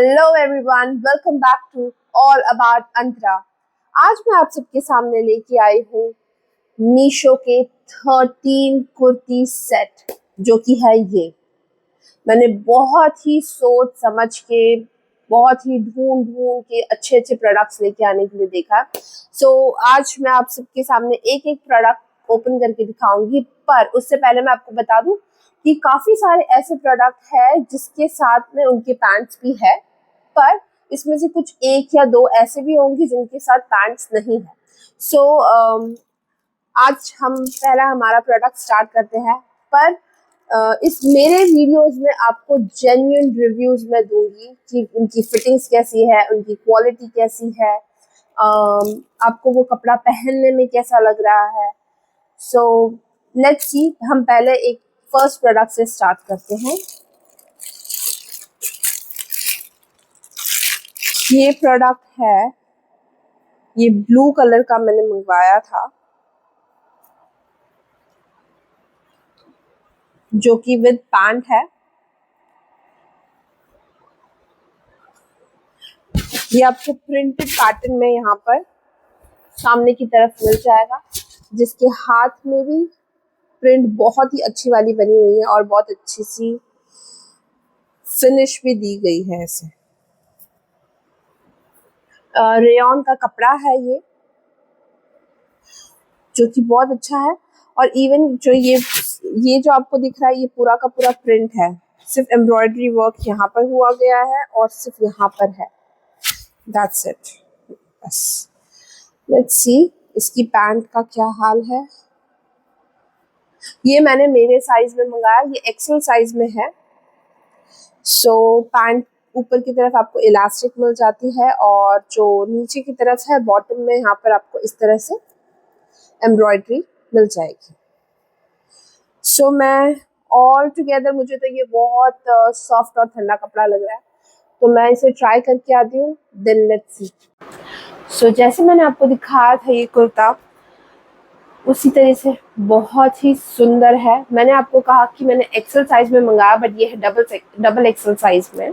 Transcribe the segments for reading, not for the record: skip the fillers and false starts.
Hello everyone, welcome back to all about Antara. आज मैं आप सबके सामने लेके आई हूँ मीशो के 13 कुर्ती सेट, जो कि है ये। मैंने बहुत ही सोच समझ के, बहुत ही ढूंढ ढूंढ के अच्छे अच्छे प्रोडक्ट्स लेके आने के लिए देखा। आज मैं आप सबके सामने एक एक प्रोडक्ट ओपन करके दिखाऊंगी, पर उससे पहले मैं आपको बता दूं कि काफी सारे ऐसे प्रोडक्ट है जिसके साथ में उनके पैंट्स भी है, पर इसमें से कुछ एक या दो ऐसे भी होंगे जिनके साथ पैंट्स नहीं है। आज हम पहला हमारा प्रोडक्ट स्टार्ट करते हैं, पर इस मेरे वीडियोस में आपको जेन्युइन रिव्यूज मैं दूंगी कि उनकी फिटिंग्स कैसी है, उनकी क्वालिटी कैसी है, आपको वो कपड़ा पहनने में कैसा लग रहा है। सो लेट्स सी, हम पहले एक फर्स्ट प्रोडक्ट से स्टार्ट करते हैं। ये प्रोडक्ट है, ये ब्लू कलर का मैंने मंगवाया था, जो कि विद पैंट है। ये आपको प्रिंटेड पैटर्न में यहाँ पर सामने की तरफ मिल जाएगा, जिसके हाथ में भी प्रिंट बहुत ही अच्छी वाली बनी हुई है और बहुत अच्छी सी फिनिश भी दी गई है। ऐसे रेयॉन का कपड़ा है ये, जो कि बहुत अच्छा है। और इवन जो ये जो आपको दिख रहा है, ये पूरा का पूरा प्रिंट है, सिर्फ एम्ब्रॉयडरी वर्क यहाँ पर हुआ गया है और सिर्फ यहाँ पर है। That's it. बस लेट्स सी इसकी पैंट का क्या हाल है। ये मैंने मेरे साइज में मंगाया, ये एक्सेल साइज में है। पैंट ऊपर की तरफ आपको इलास्टिक मिल जाती है और जो नीचे की तरफ है बॉटम में, यहाँ पर आपको इस तरह से एम्ब्रॉयडरी मिल जाएगी। मैं ऑल टुगेदर, मुझे तो ये बहुत सॉफ्ट और ठंडा कपड़ा लग रहा है, तो मैं इसे ट्राई करके आती हूँ, देन लेट्स सी। जैसे मैंने आपको दिखाया था ये कुर्ता, उसी तरह से बहुत ही सुंदर है। मैंने आपको कहा कि मैंने एक्सेल साइज में मंगाया, बट ये है डबल एक्सेल साइज में।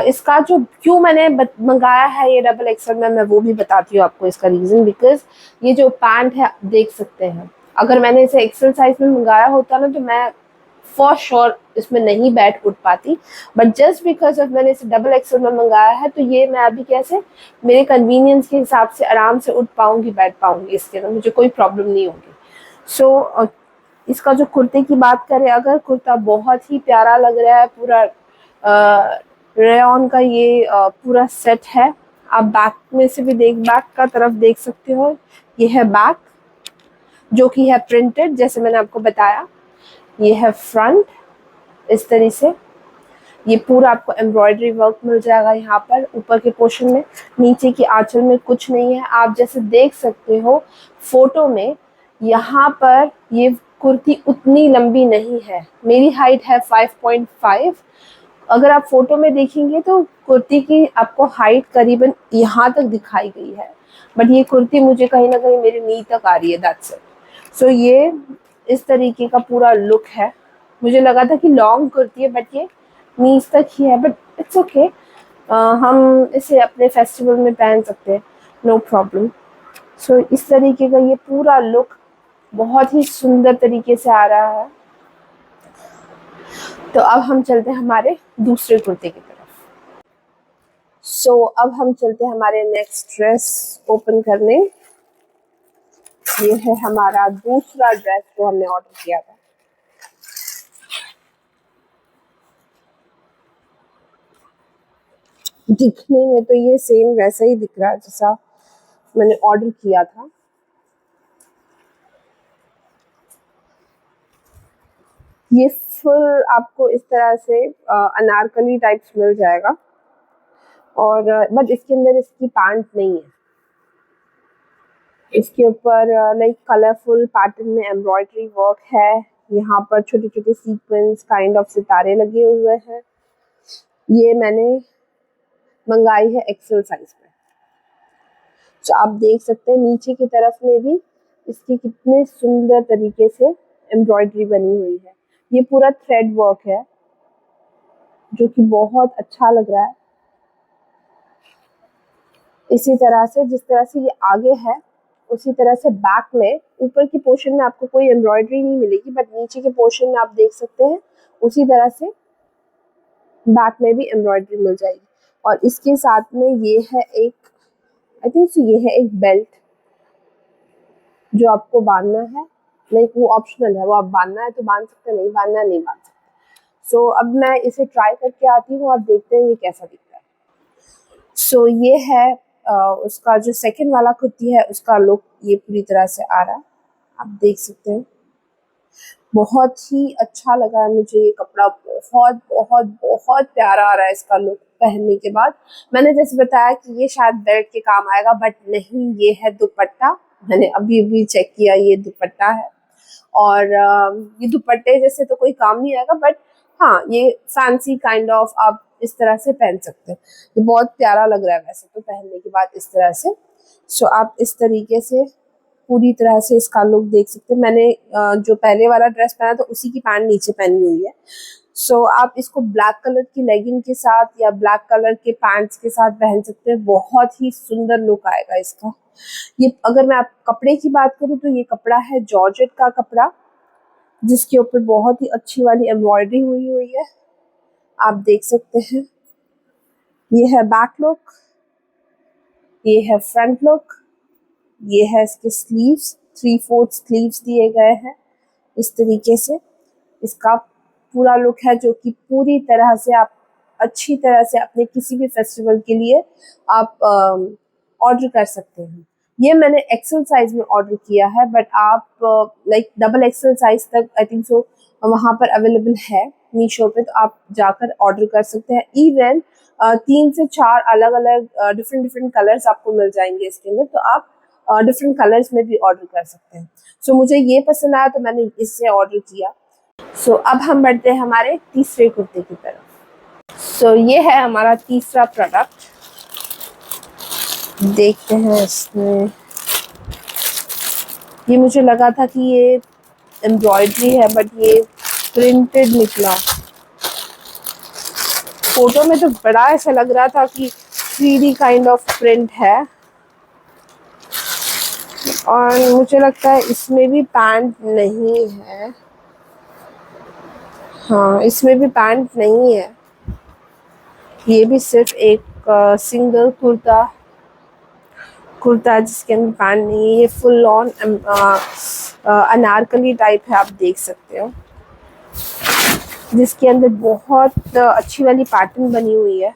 इसका जो क्यों मैंने मंगाया है ये डबल एक्सेल में, मैं वो भी बताती हूँ आपको इसका रीज़न। बिकॉज ये जो पैंट है, आप देख सकते हैं, अगर मैंने इसे एक्सेल साइज में मंगाया होता ना, तो मैं फॉर श्योर इसमें नहीं बैठ उठ पाती। बट जस्ट बिकॉज ऑफ मैंने इसे डबल एक्सेल में मंगाया है, तो ये मैं अभी कैसे मेरे कन्वीनियंस के हिसाब से आराम से उठ पाऊंगी, बैठ पाऊंगी, इसके अंदर मुझे कोई प्रॉब्लम नहीं होगी। इसका जो कुर्ते की बात करें, अगर कुर्ता बहुत ही प्यारा लग रहा है, पूरा रेयॉन का ये पूरा सेट है। आप बैक में से भी बैक का तरफ देख सकते हो, ये है बैक, जो कि है प्रिंटेड, जैसे मैंने आपको बताया। ये है फ्रंट, इस तरह से ये पूरा आपको एम्ब्रॉयडरी वर्क मिल जाएगा यहाँ पर ऊपर के पोर्शन में। नीचे की आंचल में कुछ नहीं है, आप जैसे देख सकते हो फोटो में। यहाँ पर ये कुर्ती उतनी लंबी नहीं है, मेरी हाइट है 5.5। अगर आप फोटो में देखेंगे तो कुर्ती की आपको हाइट करीबन यहाँ तक दिखाई गई है, बट ये कुर्ती मुझे कहीं ना कहीं मेरे नी तक आ रही है। That's it. ये इस तरीके का पूरा लुक है। मुझे लगा था कि लॉन्ग कुर्ती है, बट ये नीज तक ही है, बट इट्स ओके। हम इसे अपने फेस्टिवल में पहन सकते हैं, नो प्रॉब्लम। इस तरीके का ये पूरा लुक बहुत ही सुंदर तरीके से आ रहा है। तो अब हम चलते हैं हमारे दूसरे कुर्ते की तरफ। अब हम चलते हैं हमारे नेक्स्ट ड्रेस ओपन करने। ये है हमारा दूसरा ड्रेस जो हमने ऑर्डर किया था। दिखने में तो ये सेम वैसा ही दिख रहा है जैसा मैंने ऑर्डर किया था। ये फुल आपको इस तरह से अनारकली टाइप्स मिल जाएगा, और बट इसके अंदर इसकी पैंट नहीं है। इसके ऊपर लाइक कलरफुल पैटर्न में एम्ब्रॉयडरी वर्क है। यहाँ पर छोटे छोटे सीक्वेंस काइंड ऑफ सितारे लगे हुए हैं। ये मैंने मंगाई है एक्सेल साइज में। आप देख सकते हैं नीचे की तरफ में भी इसकी कितने सुंदर तरीके से एम्ब्रॉयडरी बनी हुई है। ये पूरा थ्रेड वर्क है, जो कि बहुत अच्छा लग रहा है। इसी तरह से जिस तरह से ये आगे है उसी तरह से बैक में ऊपर की पोर्शन में आपको कोई एम्ब्रॉयडरी नहीं मिलेगी, बट नीचे के पोर्शन में आप देख सकते हैं उसी तरह से बैक में भी एम्ब्रॉयडरी मिल जाएगी। और इसके साथ में ये है एक, आई थिंक सो ये है एक बेल्ट जो आपको बांधना है, लाइक वो ऑप्शनल है, वो आप बांधना है तो बांध सकते हैं, नहीं बांधना है नहीं बांध सकते। सो अब मैं इसे ट्राई करके आती हूँ और देखते हैं ये कैसा दिखता है। सो ये है उसका जो सेकंड वाला कुर्ती है उसका लुक ये पूरी तरह से आ रहा है, आप देख सकते हैं। बहुत ही अच्छा लगा है मुझे ये कपड़ा, बहुत बहुत बहुत प्यारा आ रहा है इसका लुक पहनने के बाद। मैंने जैसे बताया कि ये शायद बेल्ट के काम आएगा, बट नहीं, ये है दुपट्टा। मैंने अभी अभी चेक किया, ये दुपट्टा है। और ये दुपट्टे जैसे तो कोई काम नहीं आएगा, बट हाँ ये फैंसी काइंड ऑफ आप इस तरह से पहन सकते हैं। ये बहुत प्यारा लग रहा है वैसे तो पहनने के बाद इस तरह से। सो आप इस तरीके से पूरी तरह से इसका लुक देख सकते हैं। मैंने जो पहले वाला ड्रेस पहना था उसी की पैंट नीचे पहनी हुई है। सो आप इसको ब्लैक कलर की लेगिंग के साथ या ब्लैक कलर के पैंट्स के साथ पहन सकते हैं, बहुत ही सुंदर लुक आएगा इसका। ये अगर मैं आप कपड़े की बात करूँ तो ये कपड़ा है जॉर्जेट का कपड़ा, जिसके ऊपर बहुत ही अच्छी वाली एम्ब्रॉयडरी हुई हुई है, आप देख सकते हैं। ये है बैक लुक, ये है फ्रंट लुक, ये है इसके स्लीव्स, 3/4 स्लीव्स दिए गए हैं इस तरीके से। इसका पूरा लुक है जो कि पूरी तरह से आप अच्छी तरह से अपने किसी भी फेस्टिवल के लिए आप ऑर्डर कर सकते हैं। ये मैंने एक्सेल साइज में ऑर्डर किया है, बट आप लाइक डबल एक्सेल साइज तक आई थिंक सो वहाँ पर अवेलेबल है मीशो पे, तो आप जाकर ऑर्डर कर सकते हैं। इवन 3 से 4 अलग अलग डिफरेंट कलर्स आपको मिल जाएंगे इसके अंदर, तो आप डिफरेंट कलर्स में भी ऑर्डर कर सकते हैं। सो मुझे ये पसंद आया तो मैंने इससे ऑर्डर किया। सो अब हम बढ़ते हैं हमारे तीसरे कुर्ते की तरफ। सो ये है हमारा तीसरा प्रोडक्ट, देखते हैं इसमें। ये मुझे लगा था कि ये एम्ब्रॉयडरी है, बट ये प्रिंटेड निकला। फोटो में तो बड़ा ऐसा लग रहा था कि 3D काइंड ऑफ प्रिंट है, और मुझे लगता है इसमें भी पैंट नहीं है। हाँ, इसमें भी पैंट नहीं है, ये भी सिर्फ एक सिंगल कुर्ता जिसके अंदर पैंट नहीं है। ये फुल ऑन अनारकली टाइप है, आप देख सकते हो, जिसके अंदर बहुत अच्छी वाली पैटर्न बनी हुई है।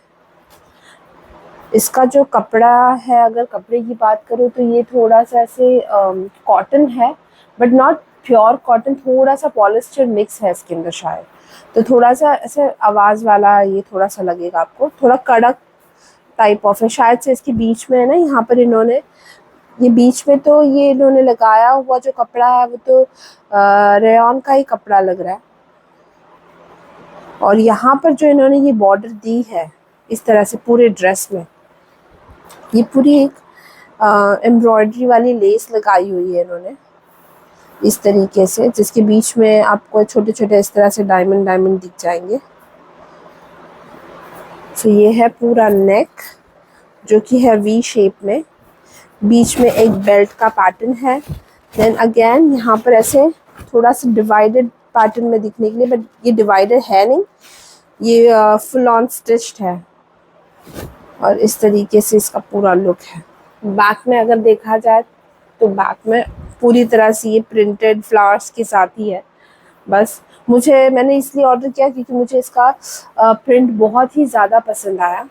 इसका जो कपड़ा है, अगर कपड़े की बात करूँ तो ये थोड़ा सा ऐसे कॉटन है, बट नॉट प्योर कॉटन, थोड़ा सा पॉलिस्टर मिक्स है इसके अंदर शायद, तो थोड़ा सा ऐसे आवाज़ वाला ये थोड़ा सा लगेगा आपको, थोड़ा कड़क टाइप ऑफ है। शायद से इसके बीच में है ना, यहाँ पर इन्होंने ये बीच में तो ये इन्होंने लगाया हुआ जो कपड़ा है वो तो रेयॉन का ही कपड़ा लग रहा है, और यहाँ पर जो इन्होंने ये बॉर्डर दी है इस तरह से पूरे ड्रेस में, ये पूरी एक एम्ब्रॉयडरी वाली लेस लगाई हुई है इन्होंने इस तरीके से, जिसके बीच में आपको छोटे छोटे इस तरह से डायमंड दिख जाएंगे। तो ये है पूरा नेक जो कि है वी शेप में, बीच में एक बेल्ट का पैटर्न है। देन अगेन यहाँ पर ऐसे थोड़ा सा डिवाइडेड पैटर्न में दिखने के लिए, बट ये डिवाइडेड है नहीं, ये फुल ऑन स्टिच्ड है, और इस तरीके से इसका पूरा लुक है। बैक में अगर देखा जाए तो बैक में पूरी तरह से ये प्रिंटेड फ्लावर्स के साथ ही है। बस मैंने इसलिए ऑर्डर किया क्योंकि मुझे इसका प्रिंट बहुत ही ज़्यादा पसंद आया।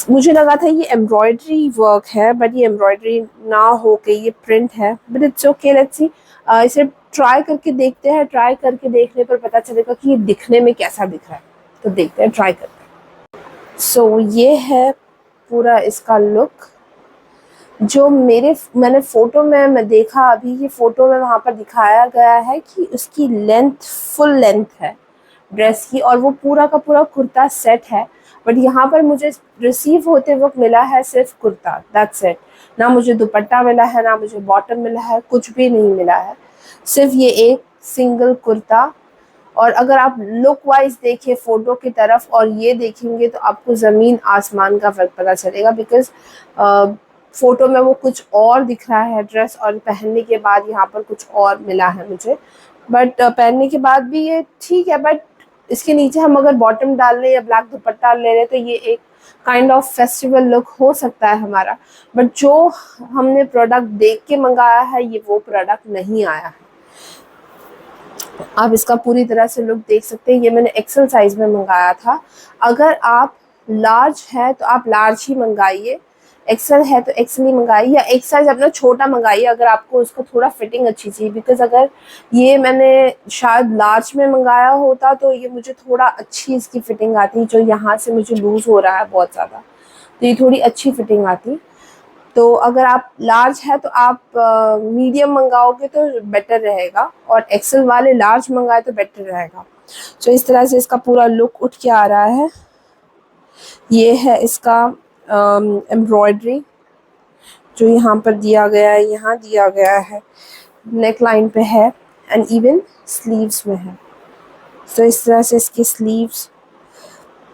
मुझे लगा था ये एम्ब्रॉयडरी वर्क है, बट ये एम्ब्रॉयडरी ना हो के ये प्रिंट है, but it's okay, let's see. इसे ट्राई करके देखते हैं, ट्राई करके देखने पर पता चलेगा कि ये दिखने में कैसा दिख रहा है, तो देखते हैं ट्राई करके। सो ये है पूरा इसका लुक जो मैंने फ़ोटो में मैं देखा, अभी ये फ़ोटो में वहाँ पर दिखाया गया है कि उसकी लेंथ फुल लेंथ है ड्रेस की, और वो पूरा का पूरा कुर्ता सेट है, बट यहाँ पर मुझे रिसीव होते वक्त मिला है सिर्फ कुर्ता, दैट्स इट। ना मुझे दुपट्टा मिला है, ना मुझे बॉटम मिला है, कुछ भी नहीं मिला है, सिर्फ ये एक सिंगल कुर्ता और अगर आप लुक वाइज देखें फ़ोटो की तरफ और ये देखेंगे तो आपको ज़मीन आसमान का फ़र्क पता चलेगा, बिकॉज़ फ़ोटो में वो कुछ और दिख रहा है ड्रेस, और पहनने के बाद यहाँ पर कुछ और मिला है मुझे। बट पहनने के बाद भी ये ठीक है, बट इसके नीचे हम अगर बॉटम डाल लें या ब्लैक दुपट्टा ले लें तो ये एक काइंड ऑफ फेस्टिवल लुक हो सकता है हमारा। बट जो हमने प्रोडक्ट देख के मंगाया है ये वो प्रोडक्ट नहीं आया है। आप इसका पूरी तरह से लुक देख सकते हैं। ये मैंने एक्सेल साइज में मंगाया था। अगर आप लार्ज है तो आप लार्ज ही मंगाइए, एक्सेल है तो एक्सेल ही मंगाइए, या एक साइज अपना छोटा मंगाइए अगर आपको उसको थोड़ा फिटिंग अच्छी चाहिए। बिकॉज अगर ये मैंने शायद लार्ज में मंगाया होता तो ये मुझे थोड़ा अच्छी इसकी फिटिंग आती, जो यहाँ से मुझे लूज हो रहा है बहुत ज़्यादा, तो ये थोड़ी अच्छी फिटिंग आती। तो अगर आप लार्ज है तो आप मीडियम मंगाओगे तो बेटर रहेगा, और एक्सेल वाले लार्ज मंगाए तो बेटर रहेगा। तो इस तरह से इसका पूरा लुक उठ के आ रहा है। ये है इसका एम्ब्रॉयडरी जो यहाँ पर दिया गया है, यहाँ दिया गया है, नेक लाइन पे है, एंड इवन स्लीव्स में है। तो इस तरह से इसकी स्लीव्स,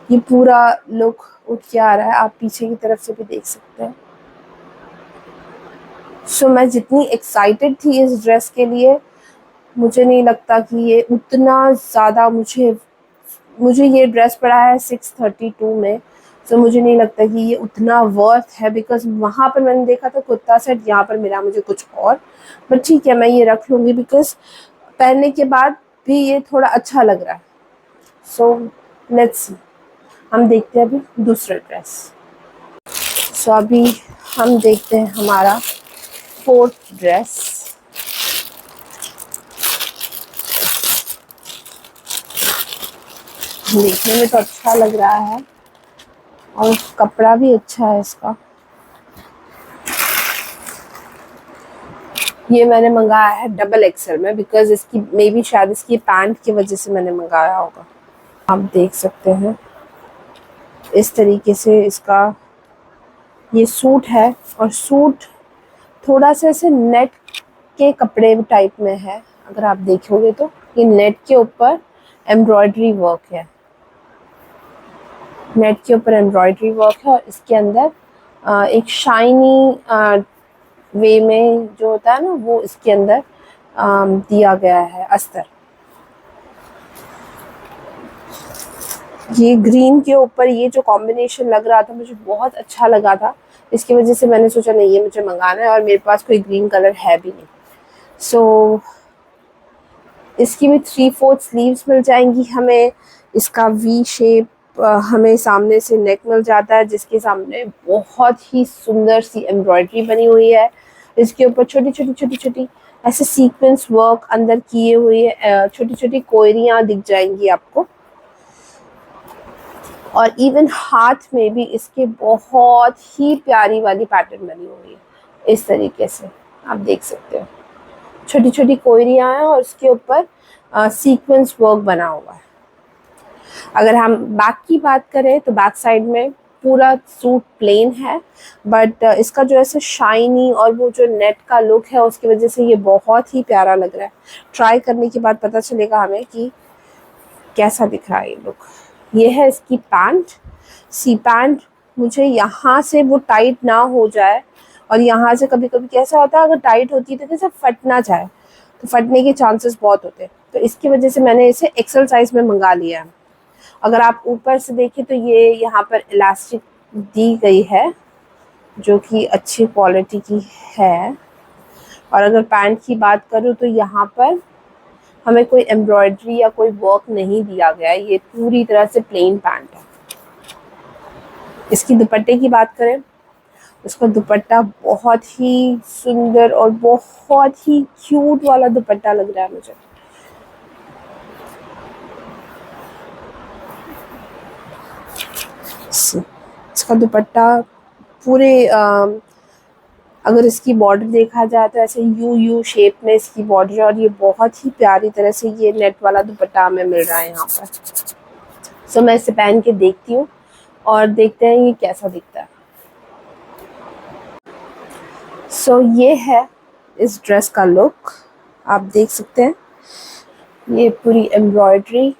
ये पूरा लुक उठ के आ रहा है। आप पीछे की तरफ से भी देख सकते हैं। सो मैं जितनी एक्साइटेड थी इस ड्रेस के लिए, मुझे नहीं लगता कि ये उतना ज़्यादा मुझे ये ड्रेस पड़ा है 632 में। तो मुझे नहीं लगता कि ये उतना वर्थ है, बिकॉज वहाँ पर मैंने देखा था कुर्ता सेट, यहाँ पर मिला मुझे कुछ और। बट ठीक है, मैं ये रख लूँगी बिकॉज पहनने के बाद भी ये थोड़ा अच्छा लग रहा है। सो लेट्स सी, हम देखते हैं अभी दूसरा ड्रेस। सो अभी हम देखते हैं हमारा फोर्थ ड्रेस। देखने में तो अच्छा लग रहा है और कपड़ा भी अच्छा है इसका। ये मैंने मंगाया है डबल एक्सेल में, बिकॉज इसकी मे बी शायद इसकी पैंट की वजह से मैंने मंगाया होगा। आप देख सकते हैं इस तरीके से इसका ये सूट है, और सूट थोड़ा सा ऐसे नेट के कपड़े टाइप में है। अगर आप देखोगे तो ये नेट के ऊपर एम्ब्रॉयडरी वर्क है, नेट के ऊपर एम्ब्रॉयडरी वर्क है, और इसके अंदर एक शाइनी वे में जो होता है ना, वो इसके अंदर दिया गया है अस्तर। ये ग्रीन के ऊपर ये जो कॉम्बिनेशन लग रहा था मुझे बहुत अच्छा लगा था, इसकी वजह से मैंने सोचा नहीं ये मुझे मंगाना है, और मेरे पास कोई ग्रीन कलर है भी नहीं। सो इसकी भी 3/4 स्लीव्स मिल जाएंगी हमें। इसका वी शेप हमें सामने से नेक मिल जाता है, जिसके सामने बहुत ही सुंदर सी एम्ब्रॉयडरी बनी हुई है। इसके ऊपर छोटी छोटी छोटी छोटी ऐसे सीक्वेंस वर्क अंदर किए हुए छोटी छोटी कोयरियाँ दिख जाएंगी आपको, और इवन हाथ में भी इसके बहुत ही प्यारी वाली पैटर्न बनी हुई है। इस तरीके से आप देख सकते हो, छोटी छोटी कोयरियाँ हैं और उसके ऊपर सीक्वेंस वर्क बना हुआ है। अगर हम बैक की बात करें तो बैक साइड में पूरा सूट प्लेन है, बट इसका जो ऐसे शाइनी और वो जो नेट का लुक है उसकी वजह से ये बहुत ही प्यारा लग रहा है। ट्राई करने के बाद पता चलेगा हमें कि कैसा दिख रहा है ये लुक। ये है इसकी पैंट, सी पैंट। मुझे यहाँ से वो टाइट ना हो जाए, और यहाँ से कभी कभी कैसा होता है अगर टाइट होती है तो कैसे फट ना जाए, तो फटने के चांसेस बहुत होते हैं। तो इसकी वजह से मैंने इसे एक्सेल साइज में मंगा लिया है। अगर आप ऊपर से देखें तो ये यहाँ पर इलास्टिक दी गई है जो कि अच्छी क्वालिटी की है, और अगर पैंट की बात करूँ तो यहाँ पर हमें कोई एम्ब्रॉयडरी या कोई वर्क नहीं दिया गया है, ये पूरी तरह से प्लेन पैंट है। इसकी दुपट्टे की बात करें, उसका दुपट्टा बहुत ही सुंदर और बहुत ही क्यूट वाला दुपट्टा लग रहा है मुझे। इसका दुपट्टा पूरे अगर इसकी बॉर्डर देखा जाए तो ऐसे यू शेप में इसकी बॉर्डर है, और ये बहुत ही प्यारी तरह से ये नेट वाला दुपट्टा हमें मिल रहा है यहाँ पर। सो मैं इसे पहन के देखती हूँ और देखते हैं ये कैसा दिखता है। सो ये है इस ड्रेस का लुक, आप देख सकते हैं। ये पूरी एम्ब्रॉयडरी,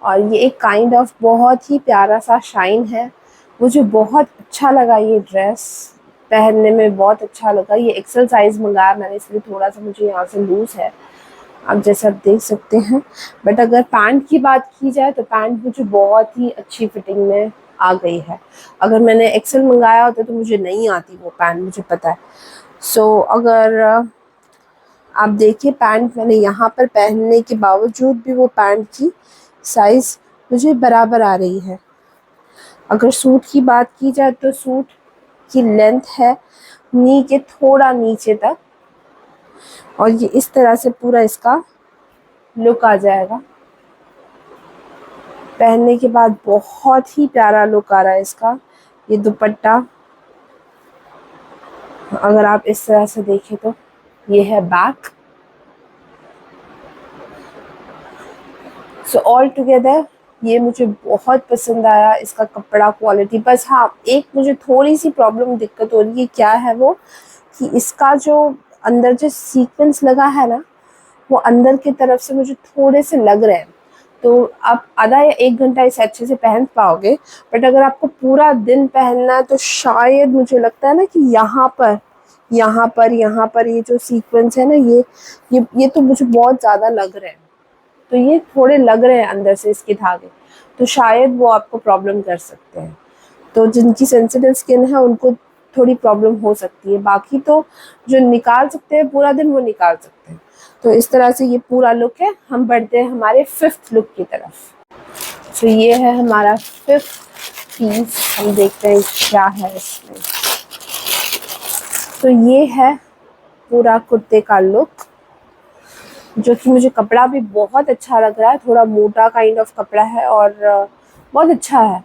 और ये एक काइंड ऑफ बहुत ही प्यारा सा शाइन है। मुझे बहुत अच्छा लगा ये ड्रेस, पहनने में बहुत अच्छा लगा। ये एक्सेल साइज मंगाया मैंने, इसलिए थोड़ा सा मुझे यहाँ से लूज है, आप जैसे आप देख सकते हैं। बट अगर पैंट की बात की जाए तो पैंट मुझे बहुत ही अच्छी फिटिंग में आ गई है। अगर मैंने एक्सेल मंगाया होता तो मुझे नहीं आती वो पैंट, मुझे पता है। सो अगर आप देखिए, पैंट मैंने यहाँ पर पहनने के बावजूद भी वो पैंट की साइज़ मुझे बराबर आ रही है। अगर सूट की बात की जाए तो सूट की लेंथ है नी के थोड़ा नीचे तक, और ये इस तरह से पूरा इसका लुक आ जाएगा। पहनने के बाद बहुत ही प्यारा लुक आ रहा है इसका। ये दुपट्टा अगर आप इस तरह से देखें तो ये है बैक। सो ऑल टुगेदर ये मुझे बहुत पसंद आया, इसका कपड़ा, क्वालिटी। बस हाँ, एक मुझे थोड़ी सी प्रॉब्लम, दिक्कत हो रही है। क्या है वो कि इसका जो अंदर जो सीक्वेंस लगा है ना, वो अंदर की तरफ से मुझे थोड़े से लग रहे हैं। तो आप आधा या 1 घंटा इसे अच्छे से पहन पाओगे, बट अगर आपको पूरा दिन पहनना है तो शायद मुझे लगता है ना कि यहाँ पर ये जो सीक्वेंस है ना, ये तो मुझे बहुत ज़्यादा लग रहे हैं। तो ये थोड़े लग रहे हैं अंदर से इसके धागे, तो शायद वो आपको प्रॉब्लम कर सकते हैं। तो जिनकी सेंसिटिव स्किन है उनको थोड़ी प्रॉब्लम हो सकती है, बाकी तो जो निकाल सकते हैं पूरा दिन वो निकाल सकते हैं। तो इस तरह से ये पूरा लुक है। हम बढ़ते हैं हमारे 5th लुक की तरफ। तो ये है हमारा 5th पीस। हम देखते हैं क्या है इसमें। तो ये है पूरा कुर्ते का लुक, जो कि मुझे कपड़ा भी बहुत अच्छा लग रहा है। थोड़ा मोटा काइंड ऑफ कपड़ा है और बहुत अच्छा है।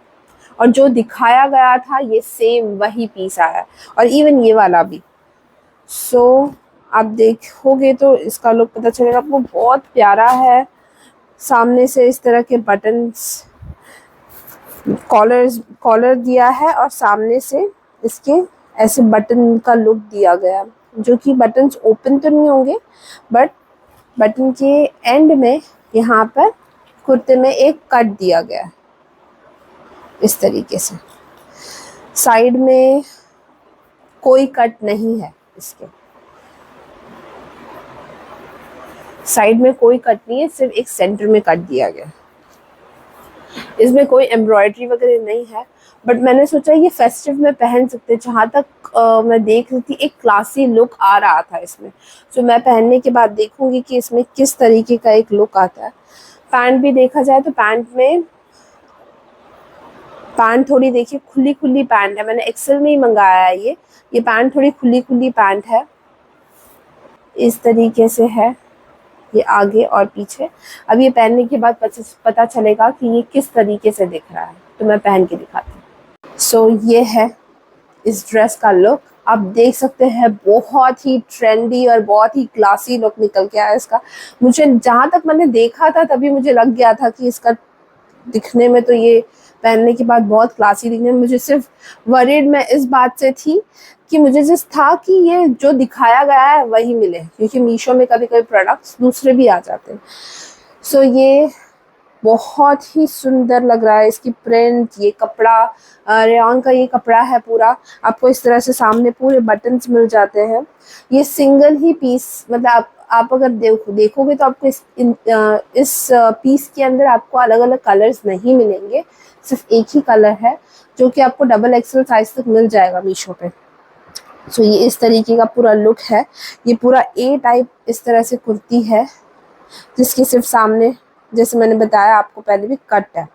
और जो दिखाया गया था ये सेम वही पीस आया है, और इवन ये वाला भी। सो आप देखोगे तो इसका लुक पता चलेगा आपको, बहुत प्यारा है। सामने से इस तरह के बटन्स, कॉलर दिया है, और सामने से इसके ऐसे बटन का लुक दिया गया, जो कि बटन्स ओपन तो नहीं होंगे, बट बटन के एंड में यहाँ पर कुर्ते में एक कट दिया गया है इस तरीके से। साइड में कोई कट नहीं है, इसके साइड में कोई कट नहीं है, सिर्फ एक सेंटर में कट दिया गया। इसमें कोई एम्ब्रॉयडरी वगैरह नहीं है, बट मैंने सोचा ये फेस्टिव में पहन सकते हैं। जहाँ तक मैं देख रही थी, एक क्लासी लुक आ रहा था इसमें। सो मैं पहनने के बाद देखूंगी कि इसमें किस तरीके का एक लुक आता है। पैंट भी देखा जाए तो पैंट थोड़ी देखिए खुली खुली पैंट है। मैंने एक्सेल में ही मंगाया है ये पैंट थोड़ी खुली खुली पैंट है, इस तरीके से है ये आगे और पीछे। अब ये पहनने के बाद पता चलेगा कि ये किस तरीके से दिख रहा है, तो मैं पहन के दिखाती हूँ। सो ये है इस ड्रेस का लुक। आप देख सकते हैं बहुत ही ट्रेंडी और बहुत ही क्लासी लुक निकल के आया इसका। मुझे जहाँ तक मैंने देखा था तभी मुझे लग गया था कि इसका दिखने में तो ये पहनने के बाद बहुत क्लासी दिखने में। मुझे सिर्फ वरीड मैं इस बात से थी कि मुझे जस्ट था कि ये जो दिखाया गया है वही मिले, क्योंकि मीशो में कभी कभी प्रोडक्ट्स दूसरे भी आ जाते हैं। सो ये बहुत ही सुंदर लग रहा है, इसकी प्रिंट, ये कपड़ा, रेयॉन का ये कपड़ा है पूरा। आपको इस तरह से सामने पूरे बटन्स मिल जाते हैं। ये सिंगल ही पीस, मतलब आप अगर देखोगे तो आपको इस पीस के अंदर आपको अलग अलग कलर्स नहीं मिलेंगे, सिर्फ एक ही कलर है, जो कि आपको डबल एक्सेल साइज तक मिल जाएगा मीशो पे। सो ये इस तरीके का पूरा लुक है। ये पूरा ए टाइप इस तरह से कुर्ती है, जिसके सिर्फ सामने, जैसे मैंने बताया आपको पहले भी, कट है।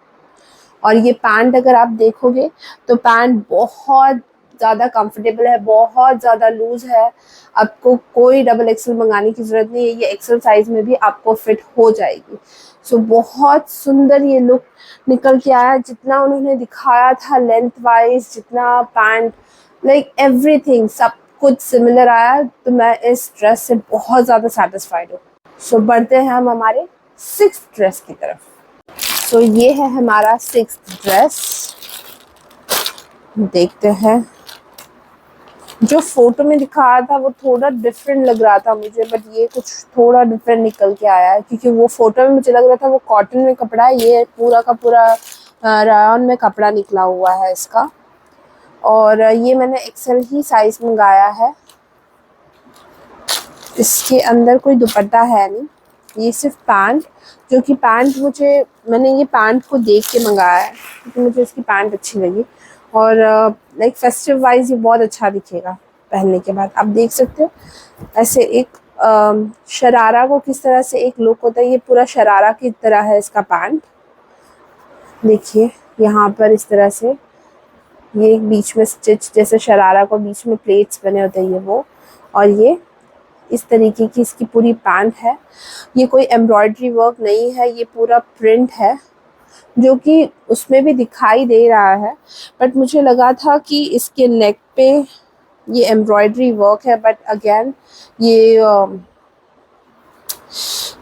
और ये पैंट अगर आप देखोगे तो पैंट बहुत ज़्यादा कंफर्टेबल है, बहुत ज़्यादा लूज है। आपको कोई डबल एक्सेल मंगाने की ज़रूरत नहीं है, ये एक्सेल साइज में भी आपको फिट हो जाएगी। सो बहुत सुंदर ये लुक निकल के आया। जितना उन्होंने दिखाया था लेंथ वाइज, जितना पैंट, लाइक एवरीथिंग, सब कुछ सिमिलर आया। तो मैं इस ड्रेस से बहुत ज़्यादा सेटिस्फाइड हूँ। सो बढ़ते हैं हम हमारे 6th ड्रेस की तरफ। तो ये है हमारा 6th ड्रेस, देखते हैं। जो फोटो में दिखा रहा था वो थोड़ा डिफरेंट लग रहा था मुझे, बट ये कुछ थोड़ा डिफरेंट निकल के आया है, क्योंकि वो फोटो में मुझे लग रहा था वो कॉटन में कपड़ा है, ये पूरा का पूरा रायन में कपड़ा निकला हुआ है इसका। और ये मैंने एक्सेल ही साइज मंगाया है। इसके अंदर कोई दुपट्टा है नहीं, ये सिर्फ पैंट, जो कि पैंट मैंने ये पैंट को देख के मंगाया है क्योंकि मुझे इसकी पैंट अच्छी लगी। और लाइक फेस्टिव वाइज ये बहुत अच्छा दिखेगा पहनने के बाद। आप देख सकते हो ऐसे एक शरारा को किस तरह से एक लुक होता है, ये पूरा शरारा की तरह है इसका पैंट। देखिए यहाँ पर इस तरह से ये एक बीच में स्टिच, जैसे शरारा को बीच में प्लेट्स बने होते हैं ये वो। और ये इस तरीके की इसकी पूरी पैंट है। ये कोई एम्ब्रॉयडरी वर्क नहीं है, ये पूरा प्रिंट है, जो कि उसमें भी दिखाई दे रहा है। बट मुझे लगा था कि इसके नेक पे ये एम्ब्रॉयडरी वर्क है, बट अगेन ये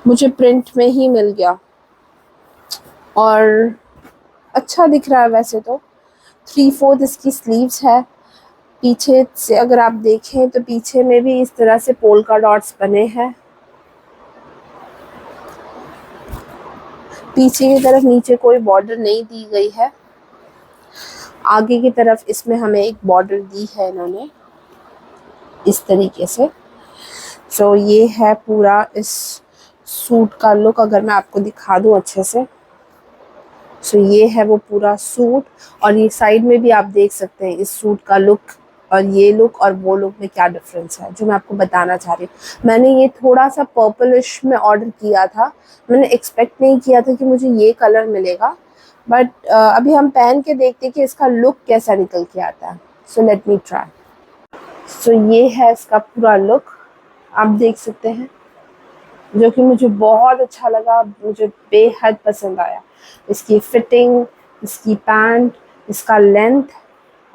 मुझे प्रिंट में ही मिल गया और अच्छा दिख रहा है। वैसे तो 3/4 इसकी स्लीव्स है। पीछे से अगर आप देखें तो पीछे में भी इस तरह से पोल्का डॉट्स बने हैं। पीछे की तरफ नीचे कोई बॉर्डर नहीं दी गई है। आगे की तरफ इसमें हमें एक बॉर्डर दी है इन्होंने इस तरीके से। सो ये है पूरा इस सूट का लुक। अगर मैं आपको दिखा दूं अच्छे से, सो ये है वो पूरा सूट। और ये साइड में भी आप देख सकते हैं इस सूट का लुक और ये लुक और वो लुक में क्या डिफरेंस है, जो मैं आपको बताना चाह रही हूँ। मैंने ये थोड़ा सा पर्पलिश में ऑर्डर किया था, मैंने एक्सपेक्ट नहीं किया था कि मुझे ये कलर मिलेगा। बट अभी हम पहन के देखते हैं कि इसका लुक कैसा निकल के आता है। So let me try. सो ये है इसका पूरा लुक, आप देख सकते हैं, जो कि मुझे बहुत अच्छा लगा, मुझे बेहद पसंद आया। इसकी फिटिंग, इसकी पैंट, इसका लेंथ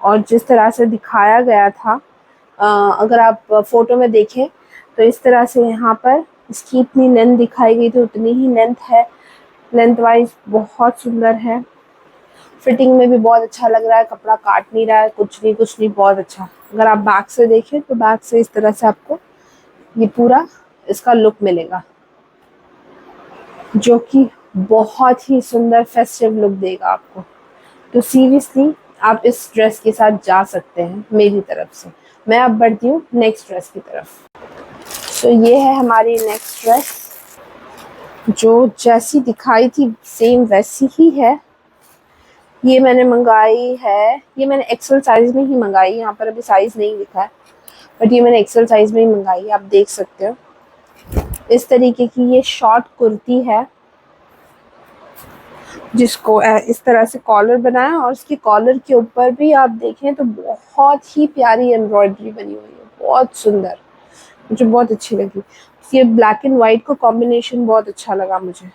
और जिस तरह से दिखाया गया था, अगर आप फोटो में देखें तो इस तरह से यहाँ पर इसकी इतनी लेंथ दिखाई गई थी, उतनी ही लेंथ है। लेंथ वाइज बहुत सुंदर है, फिटिंग में भी बहुत अच्छा लग रहा है, कपड़ा काट नहीं रहा है, कुछ नहीं, बहुत अच्छा। अगर आप बैक से देखें तो बैक से इस तरह से आपको ये पूरा इसका लुक मिलेगा, जो कि बहुत ही सुंदर फेस्टिव लुक देगा आपको। तो सीरियसली आप इस ड्रेस के साथ जा सकते हैं मेरी तरफ से। मैं अब बढ़ती हूँ नेक्स्ट ड्रेस की तरफ। सो ये है हमारी नेक्स्ट ड्रेस, जो जैसी दिखाई थी सेम वैसी ही है। ये मैंने मंगाई है, ये मैंने एक्सेल साइज में ही मंगाई, यहाँ पर अभी साइज नहीं लिखा है, बट ये मैंने एक्सेल साइज में ही मंगाई है। आप देख सकते हो इस तरीके की ये शॉर्ट कुर्ती है, जिसको इस तरह से कॉलर बनाया और उसके कॉलर के ऊपर भी आप देखें तो बहुत ही प्यारी एम्ब्रॉयडरी बनी हुई है, बहुत सुंदर, मुझे बहुत अच्छी लगी। ये ब्लैक एंड वाइट का कॉम्बिनेशन बहुत अच्छा लगा मुझे।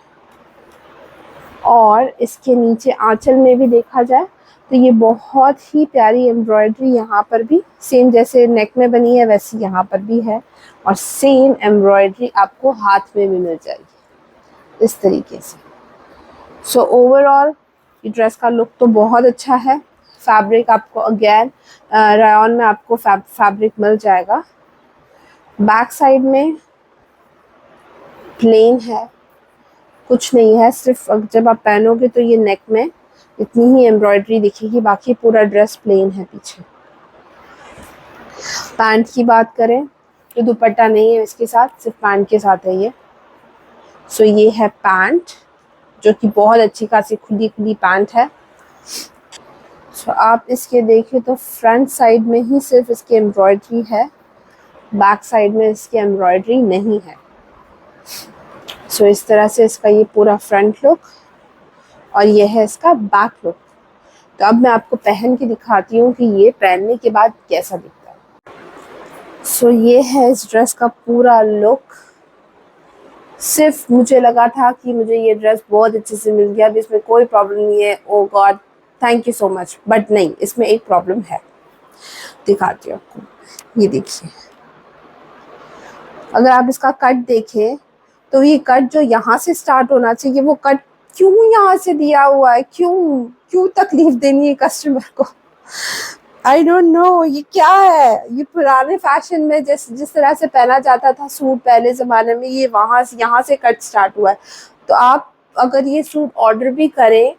और इसके नीचे आंचल में भी देखा जाए तो ये बहुत ही प्यारी एम्ब्रॉयडरी यहाँ पर भी सेम जैसे नेक में बनी है वैसी यहाँ पर भी है, और सेम एम्ब्रॉयडरी आपको हाथ में भी मिल जाएगी इस तरीके से। सो ओवरऑल ये ड्रेस का लुक तो बहुत अच्छा है। फैब्रिक आपको अगेन रायन में आपको फैब्रिक मिल जाएगा। बैक साइड में प्लेन है, कुछ नहीं है, सिर्फ जब आप पहनोगे तो ये नेक में इतनी ही एम्ब्रॉयडरी दिखेगी, बाकी पूरा ड्रेस प्लेन है पीछे। पैंट की बात करें तो दुपट्टा नहीं है इसके साथ, सिर्फ पैंट के साथ है ये। सो ये है पैंट, जो कि बहुत अच्छी खासी खुली पैंट है। सो आप इसके देखें तो फ्रंट साइड में ही सिर्फ इसकी एम्ब्रॉयडरी है, बैक साइड में इसकी एम्ब्रॉयडरी नहीं है। सो इस तरह से इसका ये पूरा फ्रंट लुक और ये है इसका बैक लुक। तो अब मैं आपको पहन के दिखाती हूँ कि ये पहनने के बाद कैसा दिखता है। सो ये है इस ड्रेस का पूरा लुक। सिर्फ मुझे लगा था कि मुझे ये ड्रेस बहुत अच्छे से मिल गया, इसमें कोई प्रॉब्लम नहीं है, oh God thank you so much, but नहीं, इसमें एक प्रॉब्लम है, दिखाती हूँ आपको। ये देखिए, अगर आप इसका कट देखें तो ये कट जो यहाँ से स्टार्ट होना चाहिए वो कट क्यों यहाँ से दिया हुआ है, क्यों तकलीफ देनी है कस्टमर को। आई डोंट नो ये क्या है। ये पुराने फैशन में जिस तरह से पहना जाता था सूट पहले ज़माने में, ये वहाँ से यहाँ से कट स्टार्ट हुआ है। तो आप अगर ये सूट ऑर्डर भी करें,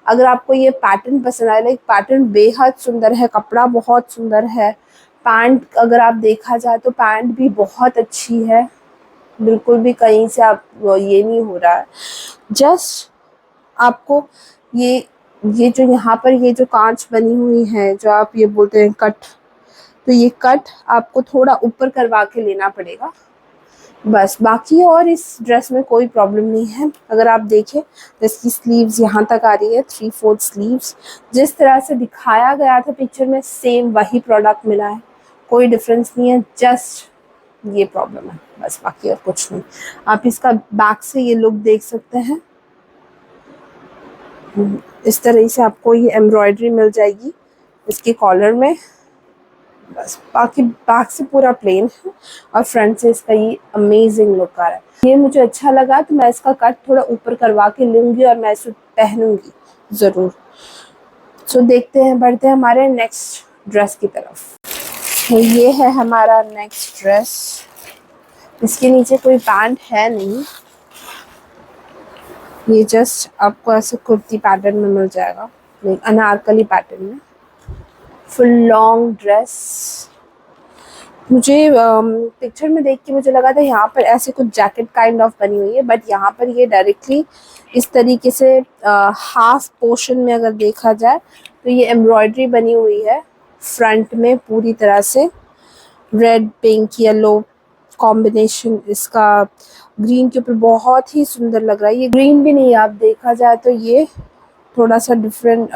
अगर आपको ये पैटर्न पसंद आए, लाइक पैटर्न बेहद सुंदर है, कपड़ा बहुत सुंदर है, पैंट अगर आप देखा जाए तो पैंट भी बहुत अच्छी है, बिल्कुल भी कहीं से आप ये नहीं हो रहा है। जस्ट आपको ये जो यहाँ पर ये जो कांच बनी हुई है, जो आप ये बोलते हैं कट, तो ये कट आपको थोड़ा ऊपर करवा के लेना पड़ेगा बस। बाकी और इस ड्रेस में कोई प्रॉब्लम नहीं है। अगर आप देखें तो इसकी स्लीव्स यहाँ तक आ रही है, 3/4 स्लीव्स। जिस तरह से दिखाया गया था पिक्चर में सेम वही प्रोडक्ट मिला है, कोई डिफरेंस नहीं है, जस्ट ये प्रॉब्लम है बस, बाकी और कुछ नहीं। आप इसका बैक से ये लुक देख सकते हैं, इस तरह से आपको ये एम्ब्रॉयडरी मिल जाएगी इसके कॉलर में बस। बाकी बैक से पूरा प्लेन है और फ्रंट से इसका ये अमेजिंग लुक आ रहा है। ये मुझे अच्छा लगा तो मैं इसका कट थोड़ा ऊपर करवा के लूँगी और मैं इसे पहनूंगी ज़रूर। सो देखते हैं, बढ़ते हैं हमारे नेक्स्ट ड्रेस की तरफ। तो ये है हमारा नेक्स्ट ड्रेस। इसके नीचे कोई पैंट है नहीं, ये जस्ट आपको ऐसे कुर्ती पैटर्न में मिल जाएगा, अनारकली पैटर्न में, फुल लॉन्ग ड्रेस। मुझे पिक्चर में देख के मुझे लगा था यहाँ पर ऐसे कुछ जैकेट काइंड ऑफ बनी हुई है, बट यहाँ पर ये डायरेक्टली इस तरीके से हाफ पोर्शन में अगर देखा जाए तो ये एम्ब्रॉयडरी बनी हुई है फ्रंट में पूरी तरह से। रेड पिंक येलो कॉम्बिनेशन इसका ग्रीन के ऊपर बहुत ही सुंदर लग रहा है। ये ग्रीन भी नहीं, आप देखा जाए तो ये थोड़ा सा डिफरेंट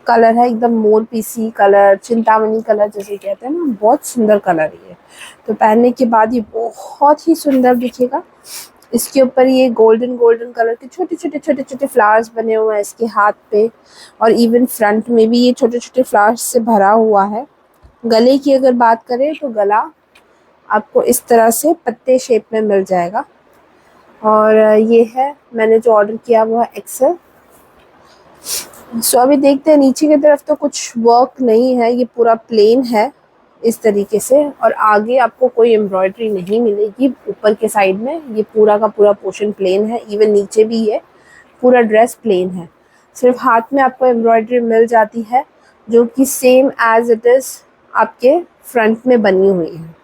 कलर है, एकदम मोर पीसी कलर, चिंतामणि कलर जैसे कहते हैं ना, बहुत सुंदर कलर है ये। तो पहनने के बाद ये बहुत ही सुंदर दिखेगा। इसके ऊपर ये गोल्डन कलर के छोटे फ्लावर्स बने हुए हैं इसके हाथ पे, और इवन फ्रंट में भी ये छोटे फ्लावर्स से भरा हुआ है। गले की अगर बात करें तो गला आपको इस तरह से पत्ते शेप में मिल जाएगा। और ये है मैंने जो ऑर्डर किया वो है एक्सेल। सो अभी देखते हैं, नीचे की तरफ तो कुछ वर्क नहीं है, ये पूरा प्लेन है इस तरीके से, और आगे आपको कोई एम्ब्रॉयडरी नहीं मिलेगी। ऊपर के साइड में ये पूरा का पूरा पोर्शन प्लेन है, इवन नीचे भी है, पूरा ड्रेस प्लेन है। सिर्फ हाथ में आपको एम्ब्रॉयडरी मिल जाती है जो कि सेम एज इट इज़ आपके फ्रंट में बनी हुई है।